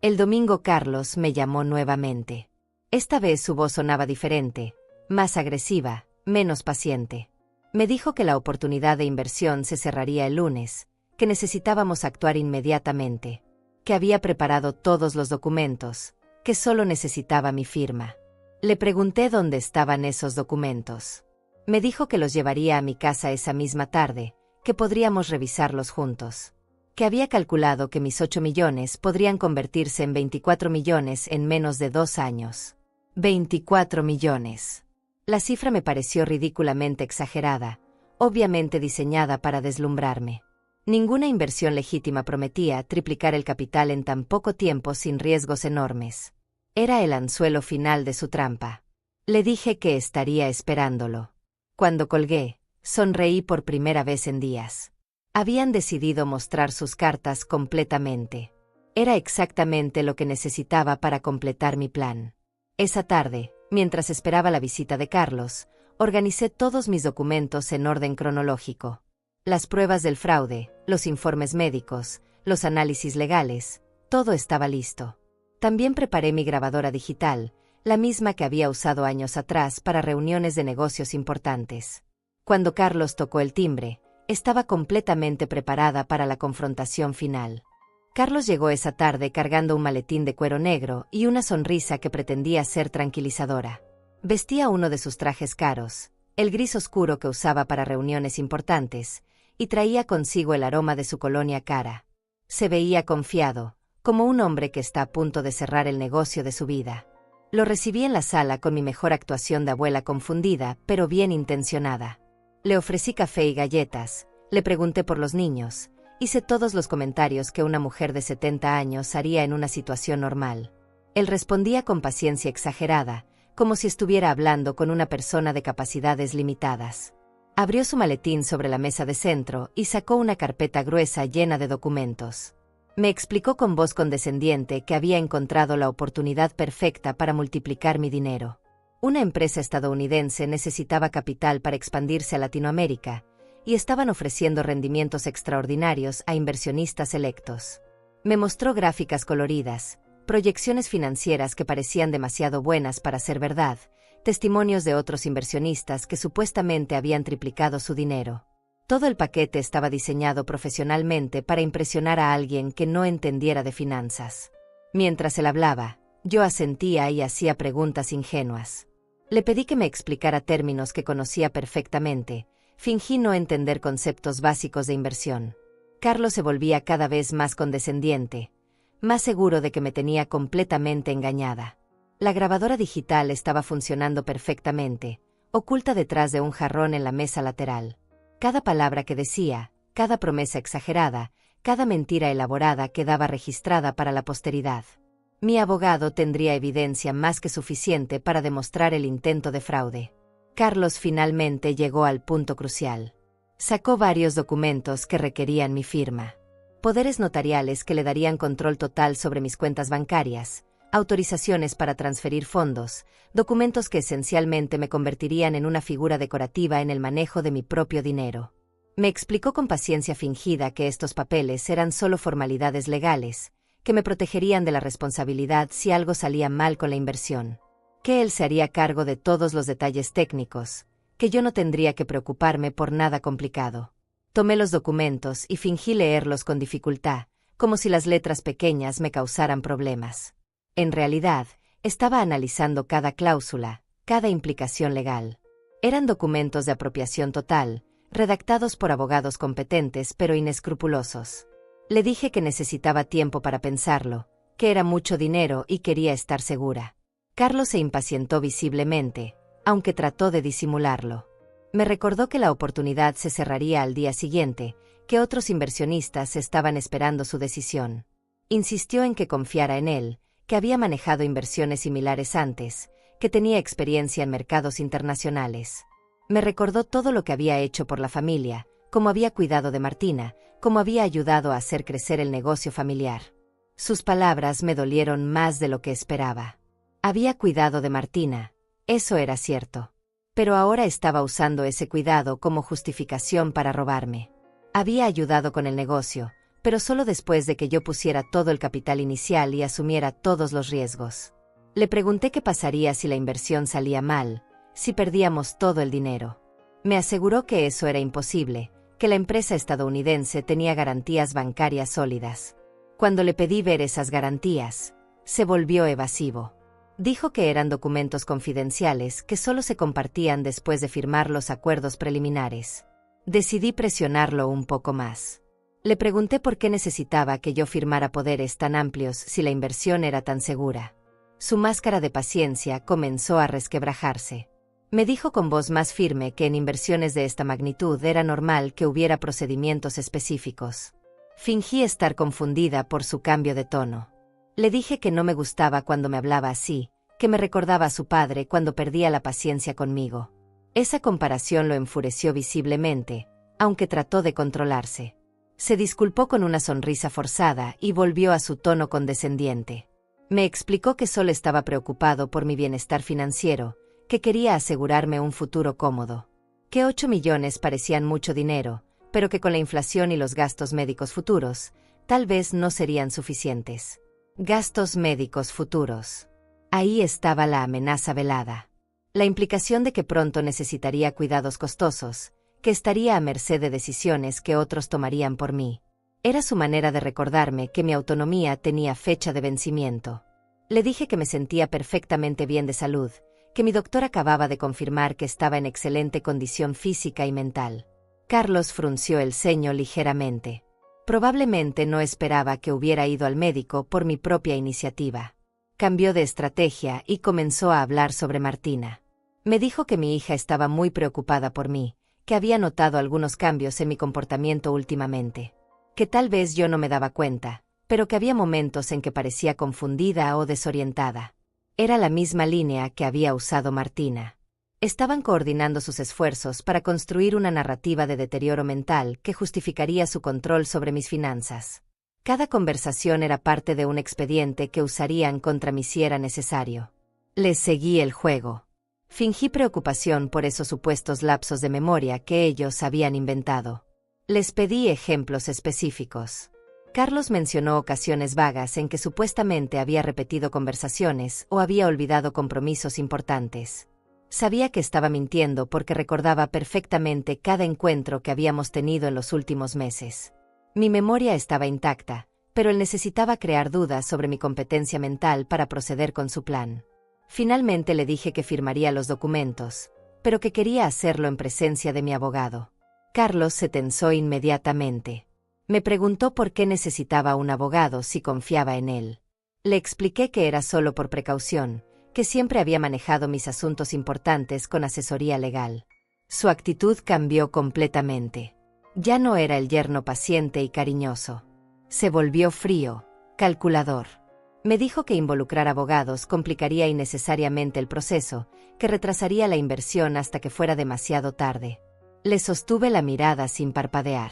El domingo Carlos me llamó nuevamente. Esta vez su voz sonaba diferente, más agresiva, menos paciente. Me dijo que la oportunidad de inversión se cerraría el lunes, que necesitábamos actuar inmediatamente, que había preparado todos los documentos, que solo necesitaba mi firma. Le pregunté dónde estaban esos documentos. Me dijo que los llevaría a mi casa esa misma tarde, que podríamos revisarlos juntos. Que había calculado que mis 8 millones podrían convertirse en 24 millones en menos de 2 años. 24 millones. La cifra me pareció ridículamente exagerada, obviamente diseñada para deslumbrarme. Ninguna inversión legítima prometía triplicar el capital en tan poco tiempo sin riesgos enormes. Era el anzuelo final de su trampa. Le dije que estaría esperándolo. Cuando colgué, sonreí por primera vez en días. Habían decidido mostrar sus cartas completamente. Era exactamente lo que necesitaba para completar mi plan. Esa tarde, mientras esperaba la visita de Carlos, organicé todos mis documentos en orden cronológico. Las pruebas del fraude, los informes médicos, los análisis legales, todo estaba listo. También preparé mi grabadora digital, la misma que había usado años atrás para reuniones de negocios importantes. Cuando Carlos tocó el timbre, estaba completamente preparada para la confrontación final. Carlos llegó esa tarde cargando un maletín de cuero negro y una sonrisa que pretendía ser tranquilizadora. Vestía uno de sus trajes caros, el gris oscuro que usaba para reuniones importantes, y traía consigo el aroma de su colonia cara. Se veía confiado, como un hombre que está a punto de cerrar el negocio de su vida. Lo recibí en la sala con mi mejor actuación de abuela confundida, pero bien intencionada. Le ofrecí café y galletas, le pregunté por los niños. Hice todos los comentarios que una mujer de 70 años haría en una situación normal. Él respondía con paciencia exagerada, como si estuviera hablando con una persona de capacidades limitadas. Abrió su maletín sobre la mesa de centro y sacó una carpeta gruesa llena de documentos. Me explicó con voz condescendiente que había encontrado la oportunidad perfecta para multiplicar mi dinero. Una empresa estadounidense necesitaba capital para expandirse a Latinoamérica, y estaban ofreciendo rendimientos extraordinarios a inversionistas selectos. Me mostró gráficas coloridas, proyecciones financieras que parecían demasiado buenas para ser verdad, testimonios de otros inversionistas que supuestamente habían triplicado su dinero. Todo el paquete estaba diseñado profesionalmente para impresionar a alguien que no entendiera de finanzas. Mientras él hablaba, yo asentía y hacía preguntas ingenuas. Le pedí que me explicara términos que conocía perfectamente. Fingí no entender conceptos básicos de inversión. Carlos se volvía cada vez más condescendiente, más seguro de que me tenía completamente engañada. La grabadora digital estaba funcionando perfectamente, oculta detrás de un jarrón en la mesa lateral. Cada palabra que decía, cada promesa exagerada, cada mentira elaborada quedaba registrada para la posteridad. Mi abogado tendría evidencia más que suficiente para demostrar el intento de fraude. Carlos finalmente llegó al punto crucial. Sacó varios documentos que requerían mi firma. Poderes notariales que le darían control total sobre mis cuentas bancarias, autorizaciones para transferir fondos, documentos que esencialmente me convertirían en una figura decorativa en el manejo de mi propio dinero. Me explicó con paciencia fingida que estos papeles eran solo formalidades legales, que me protegerían de la responsabilidad si algo salía mal con la inversión, que él se haría cargo de todos los detalles técnicos, que yo no tendría que preocuparme por nada complicado. Tomé los documentos y fingí leerlos con dificultad, como si las letras pequeñas me causaran problemas. En realidad, estaba analizando cada cláusula, cada implicación legal. Eran documentos de apropiación total, redactados por abogados competentes pero inescrupulosos. Le dije que necesitaba tiempo para pensarlo, que era mucho dinero y quería estar segura. Carlos se impacientó visiblemente, aunque trató de disimularlo. Me recordó que la oportunidad se cerraría al día siguiente, que otros inversionistas estaban esperando su decisión. Insistió en que confiara en él, que había manejado inversiones similares antes, que tenía experiencia en mercados internacionales. Me recordó todo lo que había hecho por la familia, cómo había cuidado de Martina, cómo había ayudado a hacer crecer el negocio familiar. Sus palabras me dolieron más de lo que esperaba. Había cuidado de Martina, eso era cierto. Pero ahora estaba usando ese cuidado como justificación para robarme. Había ayudado con el negocio, pero solo después de que yo pusiera todo el capital inicial y asumiera todos los riesgos. Le pregunté qué pasaría si la inversión salía mal, si perdíamos todo el dinero. Me aseguró que eso era imposible, que la empresa estadounidense tenía garantías bancarias sólidas. Cuando le pedí ver esas garantías, se volvió evasivo. Dijo que eran documentos confidenciales que solo se compartían después de firmar los acuerdos preliminares. Decidí presionarlo un poco más. Le pregunté por qué necesitaba que yo firmara poderes tan amplios si la inversión era tan segura. Su máscara de paciencia comenzó a resquebrajarse. Me dijo con voz más firme que en inversiones de esta magnitud era normal que hubiera procedimientos específicos. Fingí estar confundida por su cambio de tono. Le dije que no me gustaba cuando me hablaba así, que me recordaba a su padre cuando perdía la paciencia conmigo. Esa comparación lo enfureció visiblemente, aunque trató de controlarse. Se disculpó con una sonrisa forzada y volvió a su tono condescendiente. Me explicó que solo estaba preocupado por mi bienestar financiero, que quería asegurarme un futuro cómodo. Que 8 millones parecían mucho dinero, pero que con la inflación y los gastos médicos futuros, tal vez no serían suficientes. Gastos médicos futuros. Ahí estaba la amenaza velada. La implicación de que pronto necesitaría cuidados costosos, que estaría a merced de decisiones que otros tomarían por mí. Era su manera de recordarme que mi autonomía tenía fecha de vencimiento. Le dije que me sentía perfectamente bien de salud, que mi doctor acababa de confirmar que estaba en excelente condición física y mental. Carlos frunció el ceño ligeramente. Probablemente no esperaba que hubiera ido al médico por mi propia iniciativa. Cambió de estrategia y comenzó a hablar sobre Martina. Me dijo que mi hija estaba muy preocupada por mí, que había notado algunos cambios en mi comportamiento últimamente. Que tal vez yo no me daba cuenta, pero que había momentos en que parecía confundida o desorientada. Era la misma línea que había usado Martina. Estaban coordinando sus esfuerzos para construir una narrativa de deterioro mental que justificaría su control sobre mis finanzas. Cada conversación era parte de un expediente que usarían contra mí si era necesario. Les seguí el juego. Fingí preocupación por esos supuestos lapsos de memoria que ellos habían inventado. Les pedí ejemplos específicos. Carlos mencionó ocasiones vagas en que supuestamente había repetido conversaciones o había olvidado compromisos importantes. Sabía que estaba mintiendo porque recordaba perfectamente cada encuentro que habíamos tenido en los últimos meses. Mi memoria estaba intacta, pero él necesitaba crear dudas sobre mi competencia mental para proceder con su plan. Finalmente le dije que firmaría los documentos, pero que quería hacerlo en presencia de mi abogado. Carlos se tensó inmediatamente. Me preguntó por qué necesitaba un abogado si confiaba en él. Le expliqué que era solo por precaución, que siempre había manejado mis asuntos importantes con asesoría legal. Su actitud cambió completamente. Ya no era el yerno paciente y cariñoso. Se volvió frío, calculador. Me dijo que involucrar abogados complicaría innecesariamente el proceso, que retrasaría la inversión hasta que fuera demasiado tarde. Le sostuve la mirada sin parpadear.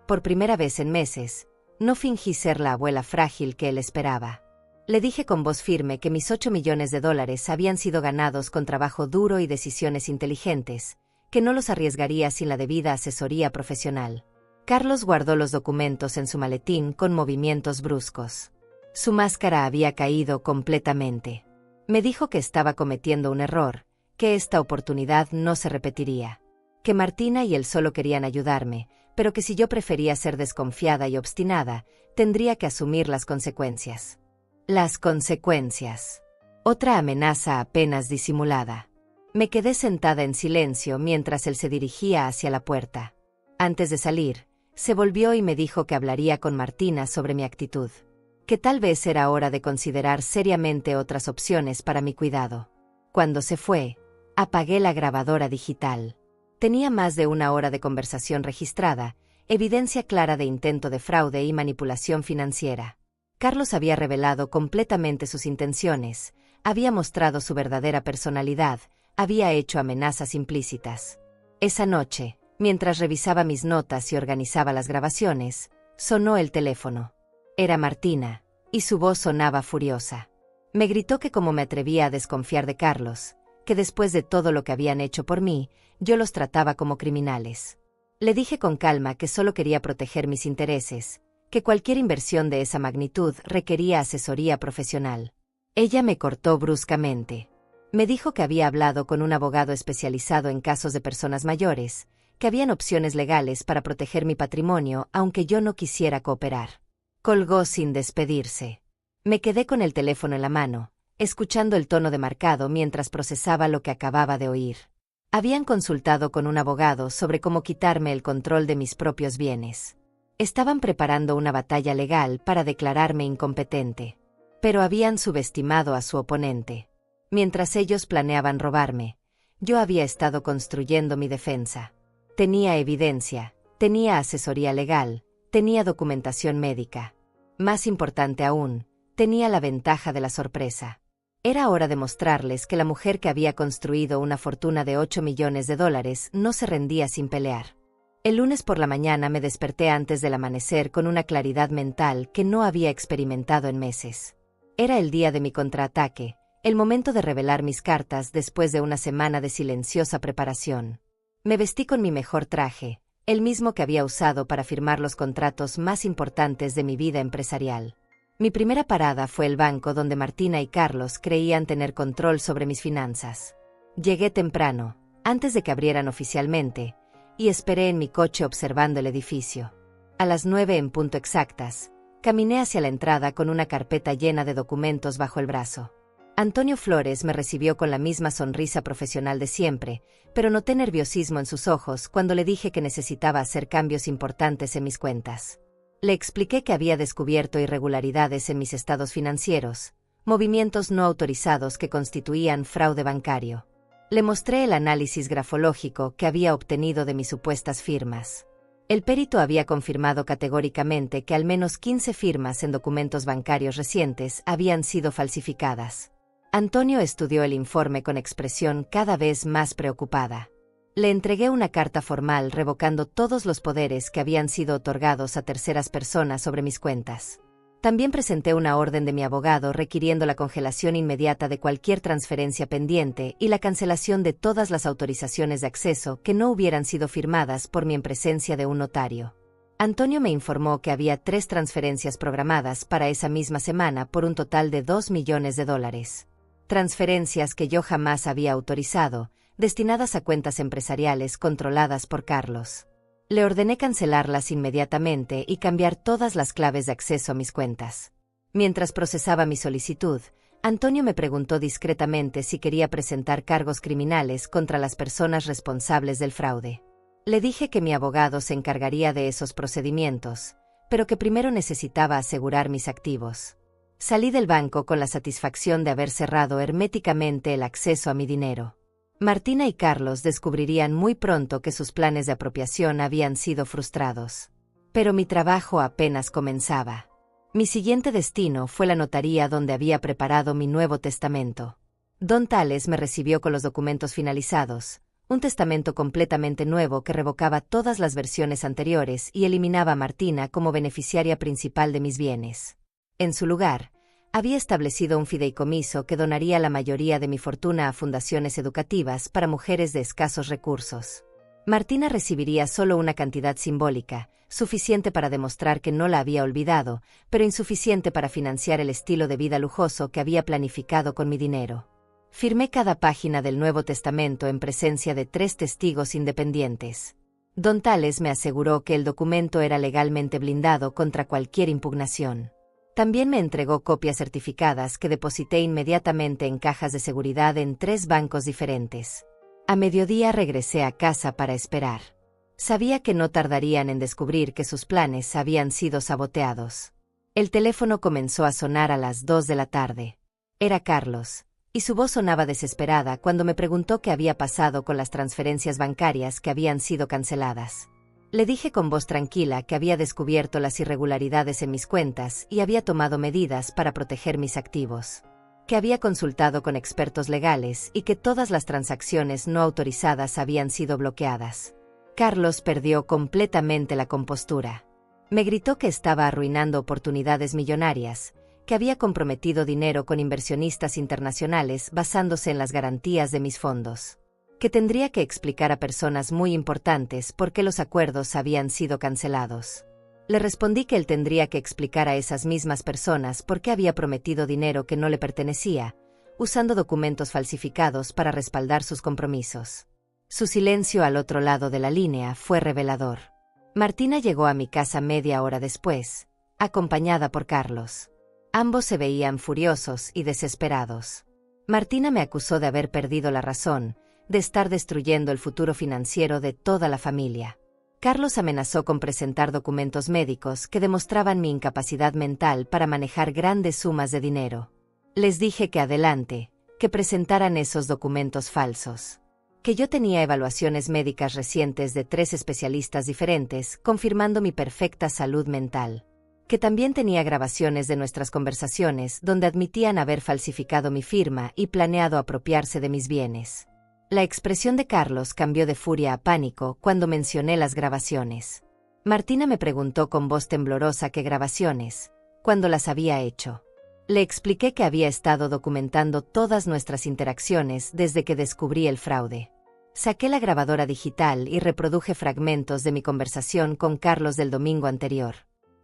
Por primera vez en meses, no fingí ser la abuela frágil que él esperaba. Le dije con voz firme que mis 8 millones de dólares habían sido ganados con trabajo duro y decisiones inteligentes, que no los arriesgaría sin la debida asesoría profesional. Carlos guardó los documentos en su maletín con movimientos bruscos. Su máscara había caído completamente. Me dijo que estaba cometiendo un error, que esta oportunidad no se repetiría. Que Martina y él solo querían ayudarme, pero que si yo prefería ser desconfiada y obstinada, tendría que asumir las consecuencias. Las consecuencias. Otra amenaza apenas disimulada. Me quedé sentada en silencio mientras él se dirigía hacia la puerta. Antes de salir, se volvió y me dijo que hablaría con Martina sobre mi actitud. Que tal vez era hora de considerar seriamente otras opciones para mi cuidado. Cuando se fue, apagué la grabadora digital. Tenía más de 1 hora de conversación registrada, evidencia clara de intento de fraude y manipulación financiera. Carlos había revelado completamente sus intenciones, había mostrado su verdadera personalidad, había hecho amenazas implícitas. Esa noche, mientras revisaba mis notas y organizaba las grabaciones, sonó el teléfono. Era Martina, y su voz sonaba furiosa. Me gritó que como me atrevía a desconfiar de Carlos, que después de todo lo que habían hecho por mí, yo los trataba como criminales. Le dije con calma que solo quería proteger mis intereses, que cualquier inversión de esa magnitud requería asesoría profesional. Ella me cortó bruscamente. Me dijo que había hablado con un abogado especializado en casos de personas mayores, que habían opciones legales para proteger mi patrimonio aunque yo no quisiera cooperar. Colgó sin despedirse. Me quedé con el teléfono en la mano, escuchando el tono demarcado mientras procesaba lo que acababa de oír. Habían consultado con un abogado sobre cómo quitarme el control de mis propios bienes. Estaban preparando una batalla legal para declararme incompetente. Pero habían subestimado a su oponente. Mientras ellos planeaban robarme, yo había estado construyendo mi defensa. Tenía evidencia, tenía asesoría legal, tenía documentación médica. Más importante aún, tenía la ventaja de la sorpresa. Era hora de mostrarles que la mujer que había construido una fortuna de 8 millones de dólares no se rendía sin pelear. El lunes por la mañana me desperté antes del amanecer con una claridad mental que no había experimentado en meses. Era el día de mi contraataque, el momento de revelar mis cartas después de una semana de silenciosa preparación. Me vestí con mi mejor traje, el mismo que había usado para firmar los contratos más importantes de mi vida empresarial. Mi primera parada fue el banco donde Martina y Carlos creían tener control sobre mis finanzas. Llegué temprano, antes de que abrieran oficialmente, y esperé en mi coche observando el edificio. A las 9 en punto exactas, caminé hacia la entrada con una carpeta llena de documentos bajo el brazo. Antonio Flores me recibió con la misma sonrisa profesional de siempre, pero noté nerviosismo en sus ojos cuando le dije que necesitaba hacer cambios importantes en mis cuentas. Le expliqué que había descubierto irregularidades en mis estados financieros, movimientos no autorizados que constituían fraude bancario. Le mostré el análisis grafológico que había obtenido de mis supuestas firmas. El perito había confirmado categóricamente que al menos 15 firmas en documentos bancarios recientes habían sido falsificadas. Antonio estudió el informe con expresión cada vez más preocupada. Le entregué una carta formal revocando todos los poderes que habían sido otorgados a terceras personas sobre mis cuentas. También presenté una orden de mi abogado requiriendo la congelación inmediata de cualquier transferencia pendiente y la cancelación de todas las autorizaciones de acceso que no hubieran sido firmadas por mí en presencia de un notario. Antonio me informó que había 3 transferencias programadas para esa misma semana por un total de 2 millones de dólares. Transferencias que yo jamás había autorizado, destinadas a cuentas empresariales controladas por Carlos. Le ordené cancelarlas inmediatamente y cambiar todas las claves de acceso a mis cuentas. Mientras procesaba mi solicitud, Antonio me preguntó discretamente si quería presentar cargos criminales contra las personas responsables del fraude. Le dije que mi abogado se encargaría de esos procedimientos, pero que primero necesitaba asegurar mis activos. Salí del banco con la satisfacción de haber cerrado herméticamente el acceso a mi dinero. Martina y Carlos descubrirían muy pronto que sus planes de apropiación habían sido frustrados. Pero mi trabajo apenas comenzaba. Mi siguiente destino fue la notaría donde había preparado mi Nuevo Testamento. Don Tales me recibió con los documentos finalizados, un testamento completamente nuevo que revocaba todas las versiones anteriores y eliminaba a Martina como beneficiaria principal de mis bienes. En su lugar, había establecido un fideicomiso que donaría la mayoría de mi fortuna a fundaciones educativas para mujeres de escasos recursos. Martina recibiría solo una cantidad simbólica, suficiente para demostrar que no la había olvidado, pero insuficiente para financiar el estilo de vida lujoso que había planificado con mi dinero. Firmé cada página del Nuevo Testamento en presencia de 3 testigos independientes. Don Tales me aseguró que el documento era legalmente blindado contra cualquier impugnación. También me entregó copias certificadas que deposité inmediatamente en cajas de seguridad en 3 bancos diferentes. A mediodía regresé a casa para esperar. Sabía que no tardarían en descubrir que sus planes habían sido saboteados. El teléfono comenzó a sonar a las 2 de la tarde. Era Carlos, y su voz sonaba desesperada cuando me preguntó qué había pasado con las transferencias bancarias que habían sido canceladas. Le dije con voz tranquila que había descubierto las irregularidades en mis cuentas y había tomado medidas para proteger mis activos, que había consultado con expertos legales y que todas las transacciones no autorizadas habían sido bloqueadas. Carlos perdió completamente la compostura. Me gritó que estaba arruinando oportunidades millonarias, que había comprometido dinero con inversionistas internacionales basándose en las garantías de mis fondos, que tendría que explicar a personas muy importantes por qué los acuerdos habían sido cancelados. Le respondí que él tendría que explicar a esas mismas personas por qué había prometido dinero que no le pertenecía, usando documentos falsificados para respaldar sus compromisos. Su silencio al otro lado de la línea fue revelador. Martina llegó a mi casa media hora después, acompañada por Carlos. Ambos se veían furiosos y desesperados. Martina me acusó de haber perdido la razón, de estar destruyendo el futuro financiero de toda la familia. Carlos amenazó con presentar documentos médicos que demostraban mi incapacidad mental para manejar grandes sumas de dinero. Les dije que adelante, que presentaran esos documentos falsos. Que yo tenía evaluaciones médicas recientes de 3 especialistas diferentes, confirmando mi perfecta salud mental. Que también tenía grabaciones de nuestras conversaciones donde admitían haber falsificado mi firma y planeado apropiarse de mis bienes. La expresión de Carlos cambió de furia a pánico cuando mencioné las grabaciones. Martina me preguntó con voz temblorosa qué grabaciones, cuándo las había hecho. Le expliqué que había estado documentando todas nuestras interacciones desde que descubrí el fraude. Saqué la grabadora digital y reproduje fragmentos de mi conversación con Carlos del domingo anterior.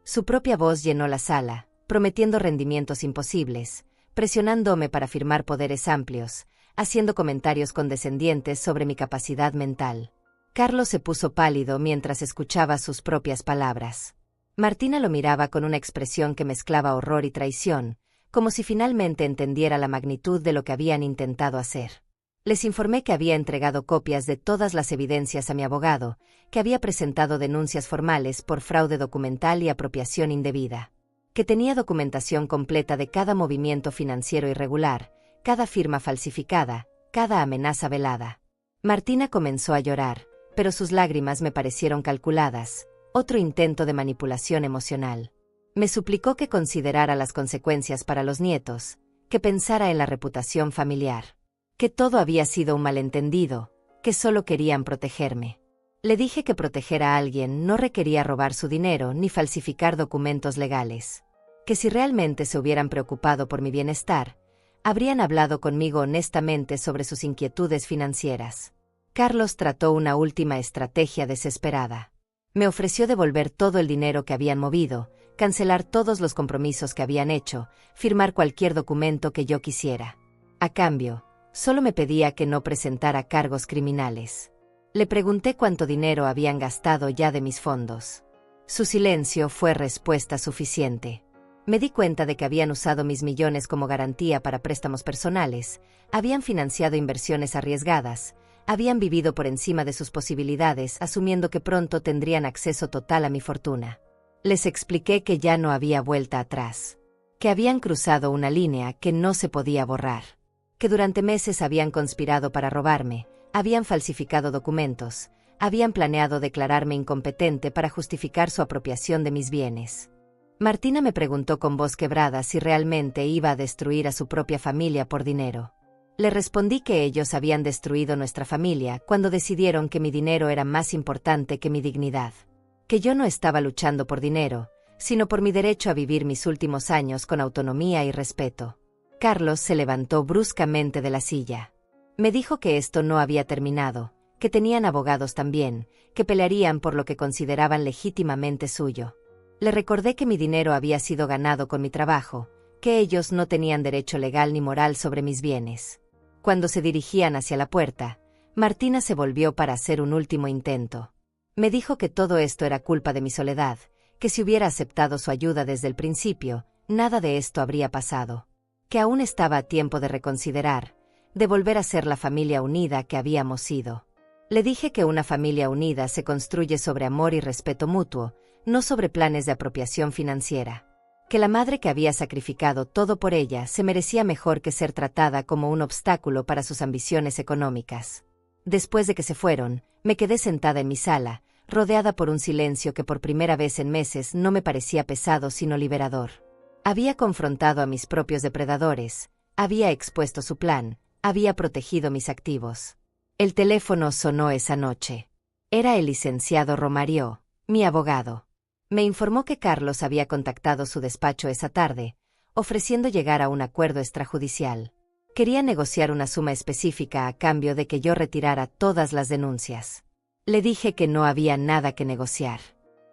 Su propia voz llenó la sala, prometiendo rendimientos imposibles, presionándome para firmar poderes amplios, haciendo comentarios condescendientes sobre mi capacidad mental. Carlos se puso pálido mientras escuchaba sus propias palabras. Martina lo miraba con una expresión que mezclaba horror y traición, como si finalmente entendiera la magnitud de lo que habían intentado hacer. Les informé que había entregado copias de todas las evidencias a mi abogado, que había presentado denuncias formales por fraude documental y apropiación indebida, que tenía documentación completa de cada movimiento financiero irregular, cada firma falsificada, cada amenaza velada. Martina comenzó a llorar, pero sus lágrimas me parecieron calculadas, otro intento de manipulación emocional. Me suplicó que considerara las consecuencias para los nietos, que pensara en la reputación familiar, que todo había sido un malentendido, que solo querían protegerme. Le dije que proteger a alguien no requería robar su dinero ni falsificar documentos legales, que si realmente se hubieran preocupado por mi bienestar, habrían hablado conmigo honestamente sobre sus inquietudes financieras. Carlos trató una última estrategia desesperada. Me ofreció devolver todo el dinero que habían movido, cancelar todos los compromisos que habían hecho, firmar cualquier documento que yo quisiera. A cambio, solo me pedía que no presentara cargos criminales. Le pregunté cuánto dinero habían gastado ya de mis fondos. Su silencio fue respuesta suficiente. Me di cuenta de que habían usado mis millones como garantía para préstamos personales, habían financiado inversiones arriesgadas, habían vivido por encima de sus posibilidades asumiendo que pronto tendrían acceso total a mi fortuna. Les expliqué que ya no había vuelta atrás, que habían cruzado una línea que no se podía borrar. que durante meses habían conspirado para robarme, habían falsificado documentos, habían planeado declararme incompetente para justificar su apropiación de mis bienes. Martina me preguntó con voz quebrada si realmente iba a destruir a su propia familia por dinero. Le respondí que ellos habían destruido nuestra familia cuando decidieron que mi dinero era más importante que mi dignidad. Que yo no estaba luchando por dinero, sino por mi derecho a vivir mis últimos años con autonomía y respeto. Carlos se levantó bruscamente de la silla. Me dijo que esto no había terminado, que tenían abogados también, que pelearían por lo que consideraban legítimamente suyo. Le recordé que mi dinero había sido ganado con mi trabajo, que ellos no tenían derecho legal ni moral sobre mis bienes. Cuando se dirigían hacia la puerta, Martina se volvió para hacer un último intento. Me dijo que todo esto era culpa de mi soledad, que si hubiera aceptado su ayuda desde el principio, nada de esto habría pasado. Que aún estaba a tiempo de reconsiderar, de volver a ser la familia unida que habíamos sido. Le dije que una familia unida se construye sobre amor y respeto mutuo, no sobre planes de apropiación financiera. Que la madre que había sacrificado todo por ella se merecía mejor que ser tratada como un obstáculo para sus ambiciones económicas. Después de que se fueron, me quedé sentada en mi sala, rodeada por un silencio que por primera vez en meses no me parecía pesado sino liberador. Había confrontado a mis propios depredadores, había expuesto su plan, había protegido mis activos. El teléfono sonó esa noche. Era el licenciado Romario, mi abogado. Me informó que Carlos había contactado su despacho esa tarde, ofreciendo llegar a un acuerdo extrajudicial. Quería negociar una suma específica a cambio de que yo retirara todas las denuncias. Le dije que no había nada que negociar,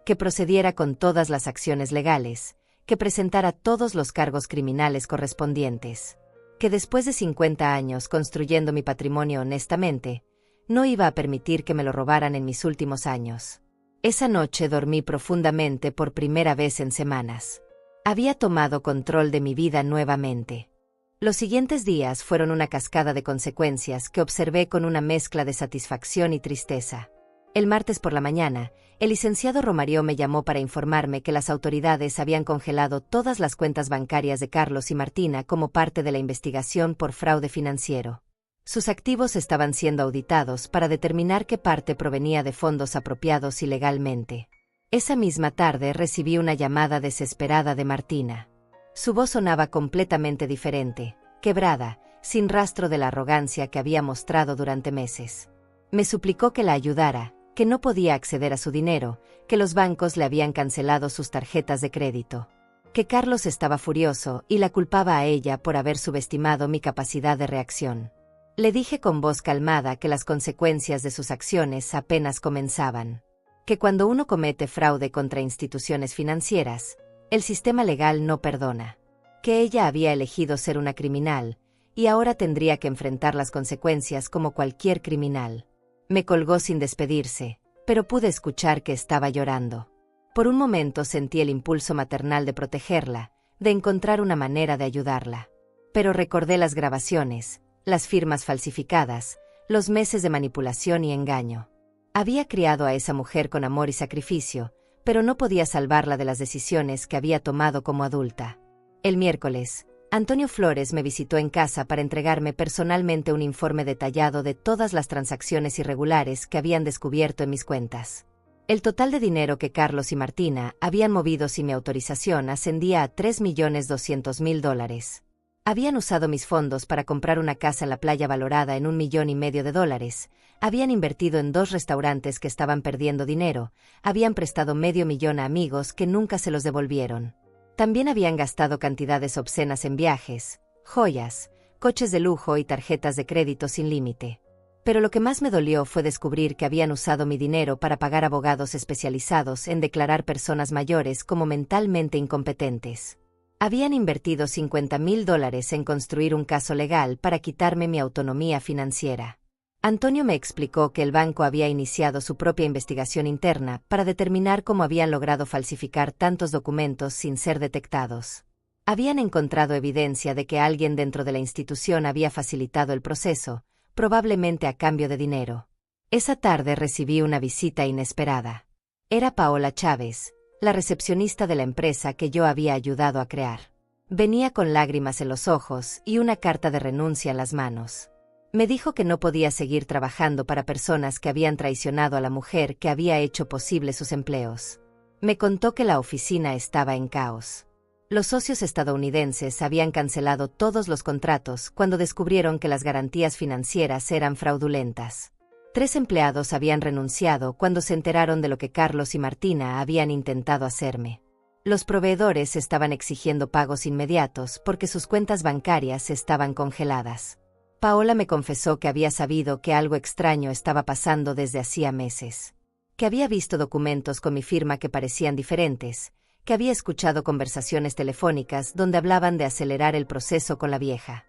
que procediera con todas las acciones legales, que presentara todos los cargos criminales correspondientes, que después de 50 años construyendo mi patrimonio honestamente, no iba a permitir que me lo robaran en mis últimos años. Esa noche dormí profundamente por primera vez en semanas. Había tomado control de mi vida nuevamente. Los siguientes días fueron una cascada de consecuencias que observé con una mezcla de satisfacción y tristeza. El martes por la mañana, el licenciado Romario me llamó para informarme que las autoridades habían congelado todas las cuentas bancarias de Carlos y Martina como parte de la investigación por fraude financiero. Sus activos estaban siendo auditados para determinar qué parte provenía de fondos apropiados ilegalmente. Esa misma tarde recibí una llamada desesperada de Martina. Su voz sonaba completamente diferente, quebrada, sin rastro de la arrogancia que había mostrado durante meses. Me suplicó que la ayudara, que no podía acceder a su dinero, que los bancos le habían cancelado sus tarjetas de crédito, que Carlos estaba furioso y la culpaba a ella por haber subestimado mi capacidad de reacción. Le dije con voz calmada que las consecuencias de sus acciones apenas comenzaban, que cuando uno comete fraude contra instituciones financieras, el sistema legal no perdona, que ella había elegido ser una criminal, y ahora tendría que enfrentar las consecuencias como cualquier criminal. Me colgó sin despedirse, pero pude escuchar que estaba llorando. Por un momento sentí el impulso maternal de protegerla, de encontrar una manera de ayudarla. Pero recordé las grabaciones, las firmas falsificadas, los meses de manipulación y engaño. Había criado a esa mujer con amor y sacrificio, pero no podía salvarla de las decisiones que había tomado como adulta. El miércoles, Antonio Flores me visitó en casa para entregarme personalmente un informe detallado de todas las transacciones irregulares que habían descubierto en mis cuentas. El total de dinero que Carlos y Martina habían movido sin mi autorización ascendía a $3.200.000. Habían usado mis fondos para comprar una casa en la playa valorada en $1,500,000, habían invertido en 2 restaurantes que estaban perdiendo dinero, habían prestado $500,000 a amigos que nunca se los devolvieron. También habían gastado cantidades obscenas en viajes, joyas, coches de lujo y tarjetas de crédito sin límite. Pero lo que más me dolió fue descubrir que habían usado mi dinero para pagar abogados especializados en declarar personas mayores como mentalmente incompetentes. Habían invertido $50,000 en construir un caso legal para quitarme mi autonomía financiera. Antonio me explicó que el banco había iniciado su propia investigación interna para determinar cómo habían logrado falsificar tantos documentos sin ser detectados. Habían encontrado evidencia de que alguien dentro de la institución había facilitado el proceso, probablemente a cambio de dinero. Esa tarde recibí una visita inesperada. Era Paola Chávez, la recepcionista de la empresa que yo había ayudado a crear. Venía con lágrimas en los ojos y una carta de renuncia en las manos. Me dijo que no podía seguir trabajando para personas que habían traicionado a la mujer que había hecho posible sus empleos. Me contó que la oficina estaba en caos. Los socios estadounidenses habían cancelado todos los contratos cuando descubrieron que las garantías financieras eran fraudulentas. 3 empleados habían renunciado cuando se enteraron de lo que Carlos y Martina habían intentado hacerme. Los proveedores estaban exigiendo pagos inmediatos porque sus cuentas bancarias estaban congeladas. Paola me confesó que había sabido que algo extraño estaba pasando desde hacía meses. Que había visto documentos con mi firma que parecían diferentes, que había escuchado conversaciones telefónicas donde hablaban de acelerar el proceso con la vieja.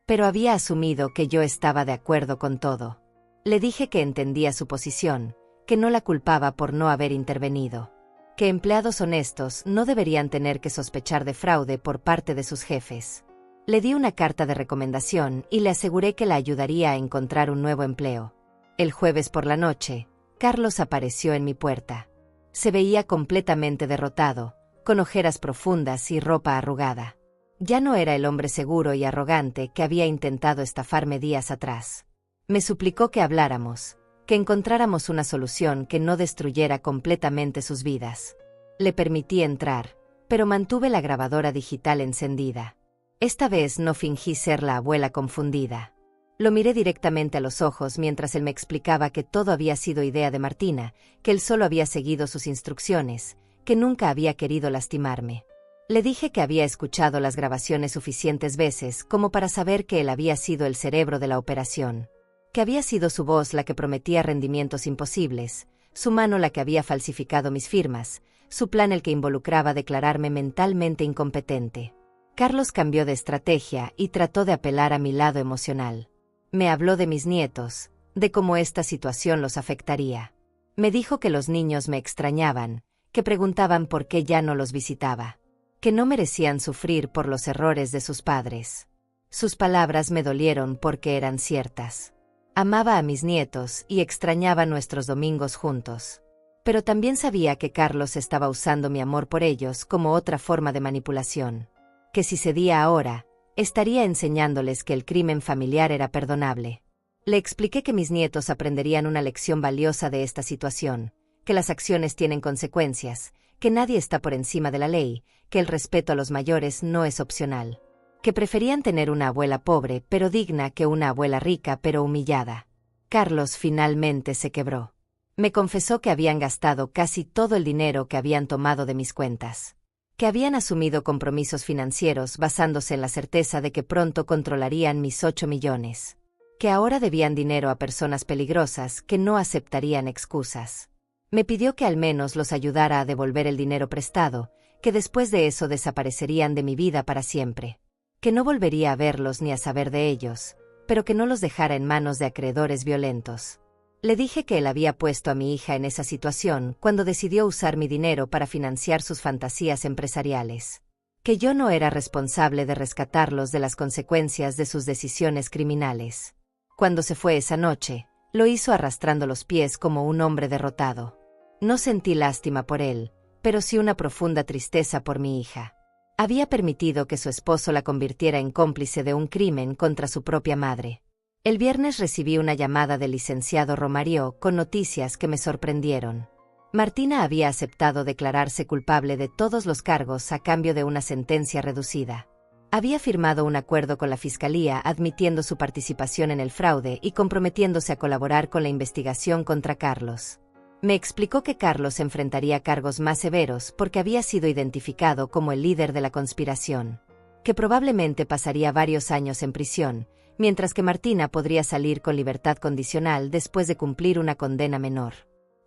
Pero había asumido que yo estaba de acuerdo con todo. Le dije que entendía su posición, que no la culpaba por no haber intervenido. Que empleados honestos no deberían tener que sospechar de fraude por parte de sus jefes. Le di una carta de recomendación y le aseguré que la ayudaría a encontrar un nuevo empleo. El jueves por la noche, Carlos apareció en mi puerta. Se veía completamente derrotado, con ojeras profundas y ropa arrugada. Ya no era el hombre seguro y arrogante que había intentado estafarme días atrás. Me suplicó que habláramos, que encontráramos una solución que no destruyera completamente sus vidas. Le permití entrar, pero mantuve la grabadora digital encendida. Esta vez no fingí ser la abuela confundida. Lo miré directamente a los ojos mientras él me explicaba que todo había sido idea de Martina, que él solo había seguido sus instrucciones, que nunca había querido lastimarme. Le dije que había escuchado las grabaciones suficientes veces como para saber que él había sido el cerebro de la operación. Que había sido su voz la que prometía rendimientos imposibles, su mano la que había falsificado mis firmas, su plan el que involucraba declararme mentalmente incompetente. Carlos cambió de estrategia y trató de apelar a mi lado emocional. Me habló de mis nietos, de cómo esta situación los afectaría. Me dijo que los niños me extrañaban, que preguntaban por qué ya no los visitaba, que no merecían sufrir por los errores de sus padres. Sus palabras me dolieron porque eran ciertas. Amaba a mis nietos y extrañaba nuestros domingos juntos. Pero también sabía que Carlos estaba usando mi amor por ellos como otra forma de manipulación. Que si cedía ahora, estaría enseñándoles que el crimen familiar era perdonable. Le expliqué que mis nietos aprenderían una lección valiosa de esta situación, que las acciones tienen consecuencias, que nadie está por encima de la ley, que el respeto a los mayores no es opcional. Que preferían tener una abuela pobre pero digna que una abuela rica pero humillada. Carlos finalmente se quebró. Me confesó que habían gastado casi todo el dinero que habían tomado de mis cuentas. Que habían asumido compromisos financieros basándose en la certeza de que pronto controlarían mis 8 millones. Que ahora debían dinero a personas peligrosas que no aceptarían excusas. Me pidió que al menos los ayudara a devolver el dinero prestado, que después de eso desaparecerían de mi vida para siempre. Que no volvería a verlos ni a saber de ellos, pero que no los dejara en manos de acreedores violentos. Le dije que él había puesto a mi hija en esa situación cuando decidió usar mi dinero para financiar sus fantasías empresariales. Que yo no era responsable de rescatarlos de las consecuencias de sus decisiones criminales. Cuando se fue esa noche, lo hizo arrastrando los pies como un hombre derrotado. No sentí lástima por él, pero sí una profunda tristeza por mi hija. Había permitido que su esposo la convirtiera en cómplice de un crimen contra su propia madre. El viernes recibí una llamada del licenciado Romario con noticias que me sorprendieron. Martina había aceptado declararse culpable de todos los cargos a cambio de una sentencia reducida. Había firmado un acuerdo con la fiscalía admitiendo su participación en el fraude y comprometiéndose a colaborar con la investigación contra Carlos. Me explicó que Carlos enfrentaría cargos más severos porque había sido identificado como el líder de la conspiración, que probablemente pasaría varios años en prisión, mientras que Martina podría salir con libertad condicional después de cumplir una condena menor.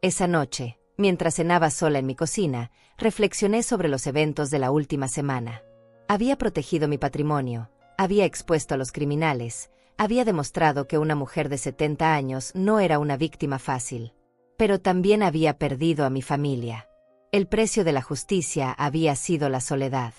Esa noche, mientras cenaba sola en mi cocina, reflexioné sobre los eventos de la última semana. Había protegido mi patrimonio, había expuesto a los criminales, había demostrado que una mujer de 70 años no era una víctima fácil. Pero también había perdido a mi familia. El precio de la justicia había sido la soledad.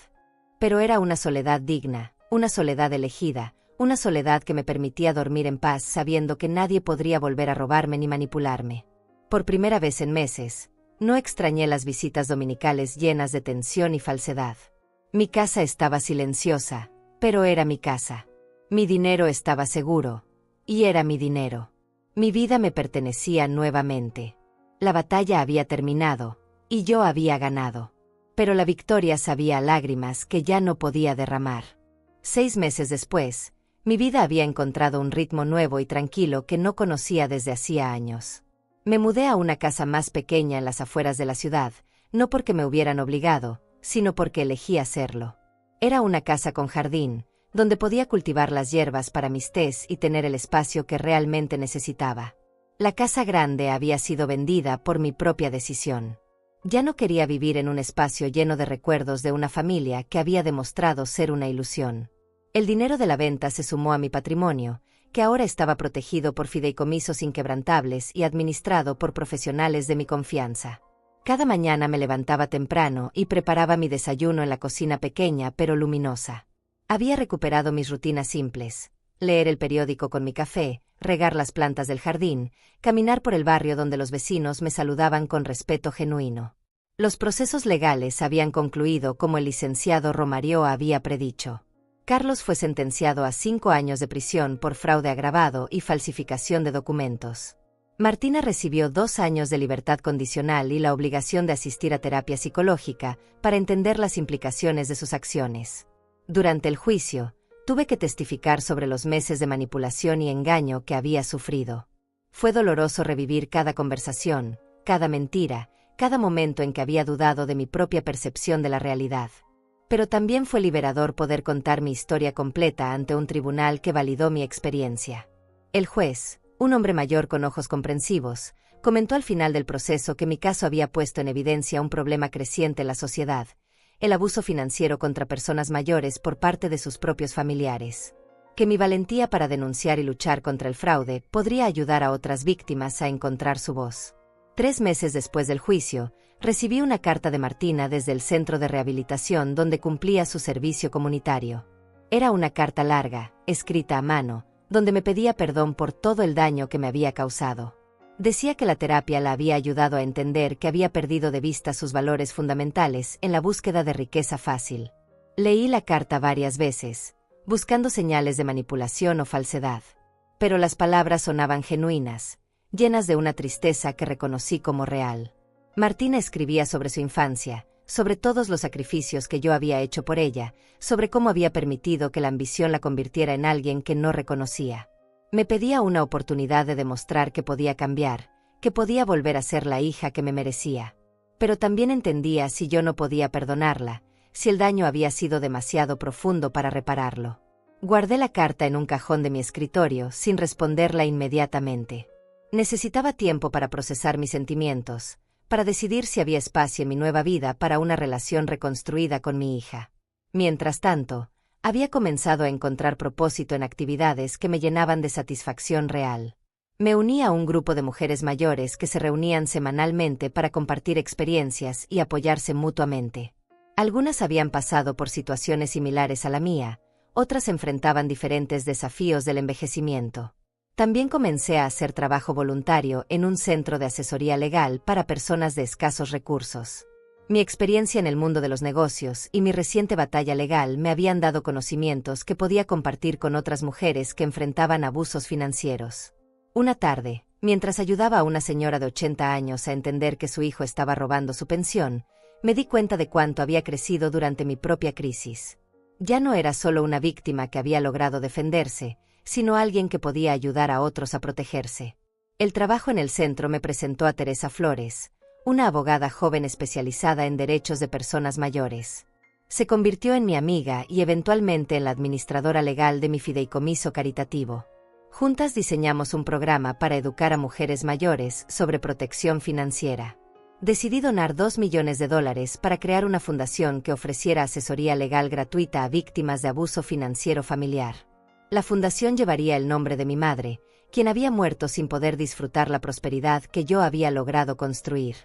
Pero era una soledad digna, una soledad elegida, una soledad que me permitía dormir en paz sabiendo que nadie podría volver a robarme ni manipularme. Por primera vez en meses, no extrañé las visitas dominicales llenas de tensión y falsedad. Mi casa estaba silenciosa, pero era mi casa. Mi dinero estaba seguro, y era mi dinero. Mi vida me pertenecía nuevamente. La batalla había terminado, y yo había ganado. Pero la victoria sabía a lágrimas que ya no podía derramar. 6 meses después, mi vida había encontrado un ritmo nuevo y tranquilo que no conocía desde hacía años. Me mudé a una casa más pequeña en las afueras de la ciudad, no porque me hubieran obligado, sino porque elegí hacerlo. Era una casa con jardín, donde podía cultivar las hierbas para mis tés y tener el espacio que realmente necesitaba. La casa grande había sido vendida por mi propia decisión. Ya no quería vivir en un espacio lleno de recuerdos de una familia que había demostrado ser una ilusión. El dinero de la venta se sumó a mi patrimonio, que ahora estaba protegido por fideicomisos inquebrantables y administrado por profesionales de mi confianza. Cada mañana me levantaba temprano y preparaba mi desayuno en la cocina pequeña pero luminosa. Había recuperado mis rutinas simples: leer el periódico con mi café, regar las plantas del jardín, caminar por el barrio donde los vecinos me saludaban con respeto genuino. Los procesos legales habían concluido como el licenciado Romario había predicho. Carlos fue sentenciado a 5 años de prisión por fraude agravado y falsificación de documentos. Martina recibió 2 años de libertad condicional y la obligación de asistir a terapia psicológica para entender las implicaciones de sus acciones. Durante el juicio, tuve que testificar sobre los meses de manipulación y engaño que había sufrido. Fue doloroso revivir cada conversación, cada mentira, cada momento en que había dudado de mi propia percepción de la realidad. Pero también fue liberador poder contar mi historia completa ante un tribunal que validó mi experiencia. El juez, un hombre mayor con ojos comprensivos, comentó al final del proceso que mi caso había puesto en evidencia un problema creciente en la sociedad: el abuso financiero contra personas mayores por parte de sus propios familiares. Que mi valentía para denunciar y luchar contra el fraude podría ayudar a otras víctimas a encontrar su voz. 3 meses después del juicio, recibí una carta de Martina desde el centro de rehabilitación donde cumplía su servicio comunitario. Era una carta larga, escrita a mano, donde me pedía perdón por todo el daño que me había causado. Decía que la terapia la había ayudado a entender que había perdido de vista sus valores fundamentales en la búsqueda de riqueza fácil. Leí la carta varias veces, buscando señales de manipulación o falsedad. Pero las palabras sonaban genuinas, llenas de una tristeza que reconocí como real. Martina escribía sobre su infancia, sobre todos los sacrificios que yo había hecho por ella, sobre cómo había permitido que la ambición la convirtiera en alguien que no reconocía. Me pedía una oportunidad de demostrar que podía cambiar, que podía volver a ser la hija que me merecía. Pero también entendía si yo no podía perdonarla, si el daño había sido demasiado profundo para repararlo. Guardé la carta en un cajón de mi escritorio sin responderla inmediatamente. Necesitaba tiempo para procesar mis sentimientos, para decidir si había espacio en mi nueva vida para una relación reconstruida con mi hija. Mientras tanto, había comenzado a encontrar propósito en actividades que me llenaban de satisfacción real. Me uní a un grupo de mujeres mayores que se reunían semanalmente para compartir experiencias y apoyarse mutuamente. Algunas habían pasado por situaciones similares a la mía, otras enfrentaban diferentes desafíos del envejecimiento. También comencé a hacer trabajo voluntario en un centro de asesoría legal para personas de escasos recursos. Mi experiencia en el mundo de los negocios y mi reciente batalla legal me habían dado conocimientos que podía compartir con otras mujeres que enfrentaban abusos financieros. Una tarde, mientras ayudaba a una señora de 80 años a entender que su hijo estaba robando su pensión, me di cuenta de cuánto había crecido durante mi propia crisis. Ya no era solo una víctima que había logrado defenderse, sino alguien que podía ayudar a otros a protegerse. El trabajo en el centro me presentó a Teresa Flores, una abogada joven especializada en derechos de personas mayores. Se convirtió en mi amiga y eventualmente en la administradora legal de mi fideicomiso caritativo. Juntas diseñamos un programa para educar a mujeres mayores sobre protección financiera. Decidí donar $2 millones para crear una fundación que ofreciera asesoría legal gratuita a víctimas de abuso financiero familiar. La fundación llevaría el nombre de mi madre, quien había muerto sin poder disfrutar la prosperidad que yo había logrado construir.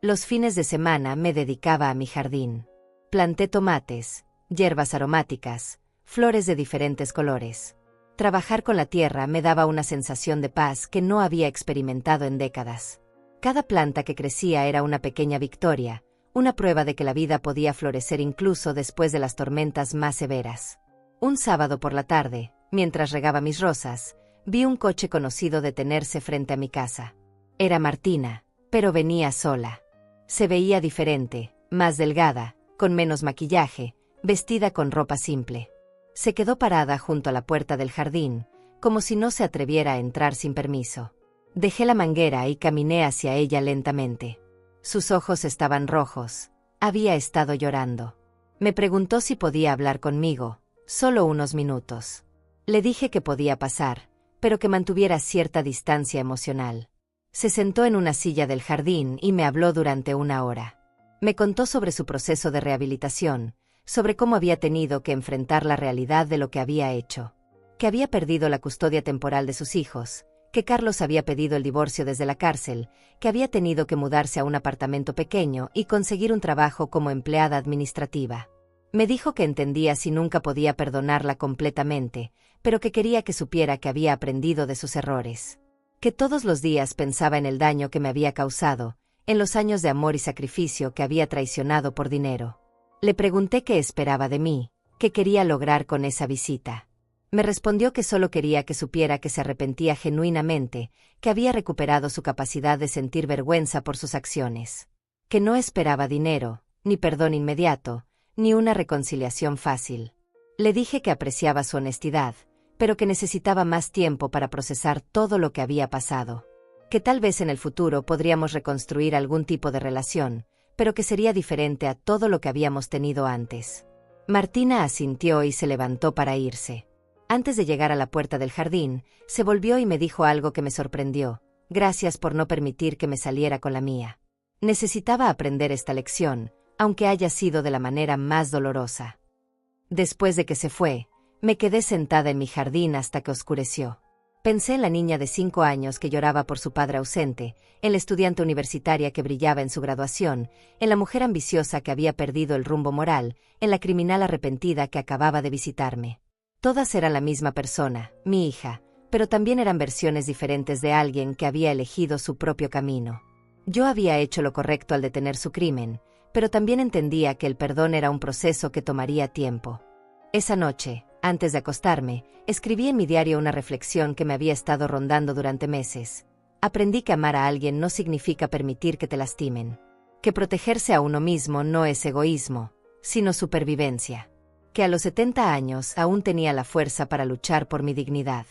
Los fines de semana me dedicaba a mi jardín. Planté tomates, hierbas aromáticas, flores de diferentes colores. Trabajar con la tierra me daba una sensación de paz que no había experimentado en décadas. Cada planta que crecía era una pequeña victoria, una prueba de que la vida podía florecer incluso después de las tormentas más severas. Un sábado por la tarde, mientras regaba mis rosas, vi un coche conocido detenerse frente a mi casa. Era Martina, pero venía sola. Se veía diferente, más delgada, con menos maquillaje, vestida con ropa simple. Se quedó parada junto a la puerta del jardín, como si no se atreviera a entrar sin permiso. Dejé la manguera y caminé hacia ella lentamente. Sus ojos estaban rojos. Había estado llorando. Me preguntó si podía hablar conmigo, solo unos minutos. Le dije que podía pasar, pero que mantuviera cierta distancia emocional. Se sentó en una silla del jardín y me habló durante una hora. Me contó sobre su proceso de rehabilitación, sobre cómo había tenido que enfrentar la realidad de lo que había hecho, que había perdido la custodia temporal de sus hijos, que Carlos había pedido el divorcio desde la cárcel, que había tenido que mudarse a un apartamento pequeño y conseguir un trabajo como empleada administrativa. Me dijo que entendía si nunca podía perdonarla completamente, pero que quería que supiera que había aprendido de sus errores. Que todos los días pensaba en el daño que me había causado, en los años de amor y sacrificio que había traicionado por dinero. Le pregunté qué esperaba de mí, qué quería lograr con esa visita. Me respondió que solo quería que supiera que se arrepentía genuinamente, que había recuperado su capacidad de sentir vergüenza por sus acciones. Que no esperaba dinero, ni perdón inmediato, ni una reconciliación fácil. Le dije que apreciaba su honestidad, pero que necesitaba más tiempo para procesar todo lo que había pasado. Que tal vez en el futuro podríamos reconstruir algún tipo de relación, pero que sería diferente a todo lo que habíamos tenido antes. Martina asintió y se levantó para irse. Antes de llegar a la puerta del jardín, se volvió y me dijo algo que me sorprendió. Gracias por no permitir que me saliera con la mía. Necesitaba aprender esta lección, aunque haya sido de la manera más dolorosa. Después de que se fue, me quedé sentada en mi jardín hasta que oscureció. Pensé en la niña de 5 años que lloraba por su padre ausente, en la estudiante universitaria que brillaba en su graduación, en la mujer ambiciosa que había perdido el rumbo moral, en la criminal arrepentida que acababa de visitarme. Todas eran la misma persona, mi hija, pero también eran versiones diferentes de alguien que había elegido su propio camino. Yo había hecho lo correcto al detener su crimen, pero también entendía que el perdón era un proceso que tomaría tiempo. Esa noche, antes de acostarme, escribí en mi diario una reflexión que me había estado rondando durante meses. Aprendí que amar a alguien no significa permitir que te lastimen. Que protegerse a uno mismo no es egoísmo, sino supervivencia. Que a los 70 años aún tenía la fuerza para luchar por mi dignidad.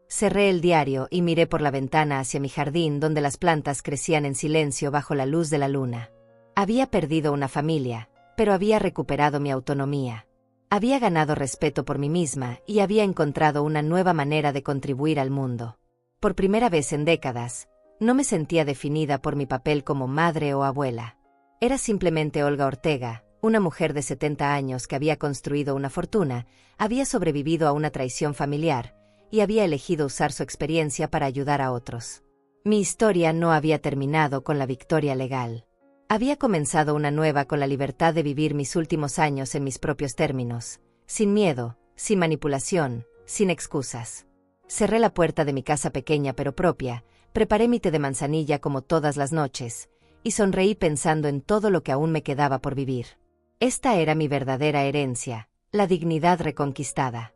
Cerré el diario y miré por la ventana hacia mi jardín donde las plantas crecían en silencio bajo la luz de la luna. Había perdido una familia, pero había recuperado mi autonomía. Había ganado respeto por mí misma y había encontrado una nueva manera de contribuir al mundo. Por primera vez en décadas, no me sentía definida por mi papel como madre o abuela. Era simplemente Olga Ortega, una mujer de 70 años que había construido una fortuna, había sobrevivido a una traición familiar, y había elegido usar su experiencia para ayudar a otros. Mi historia no había terminado con la victoria legal. Había comenzado una nueva con la libertad de vivir mis últimos años en mis propios términos, sin miedo, sin manipulación, sin excusas. Cerré la puerta de mi casa pequeña pero propia, preparé mi té de manzanilla como todas las noches, y sonreí pensando en todo lo que aún me quedaba por vivir. Esta era mi verdadera herencia, la dignidad reconquistada.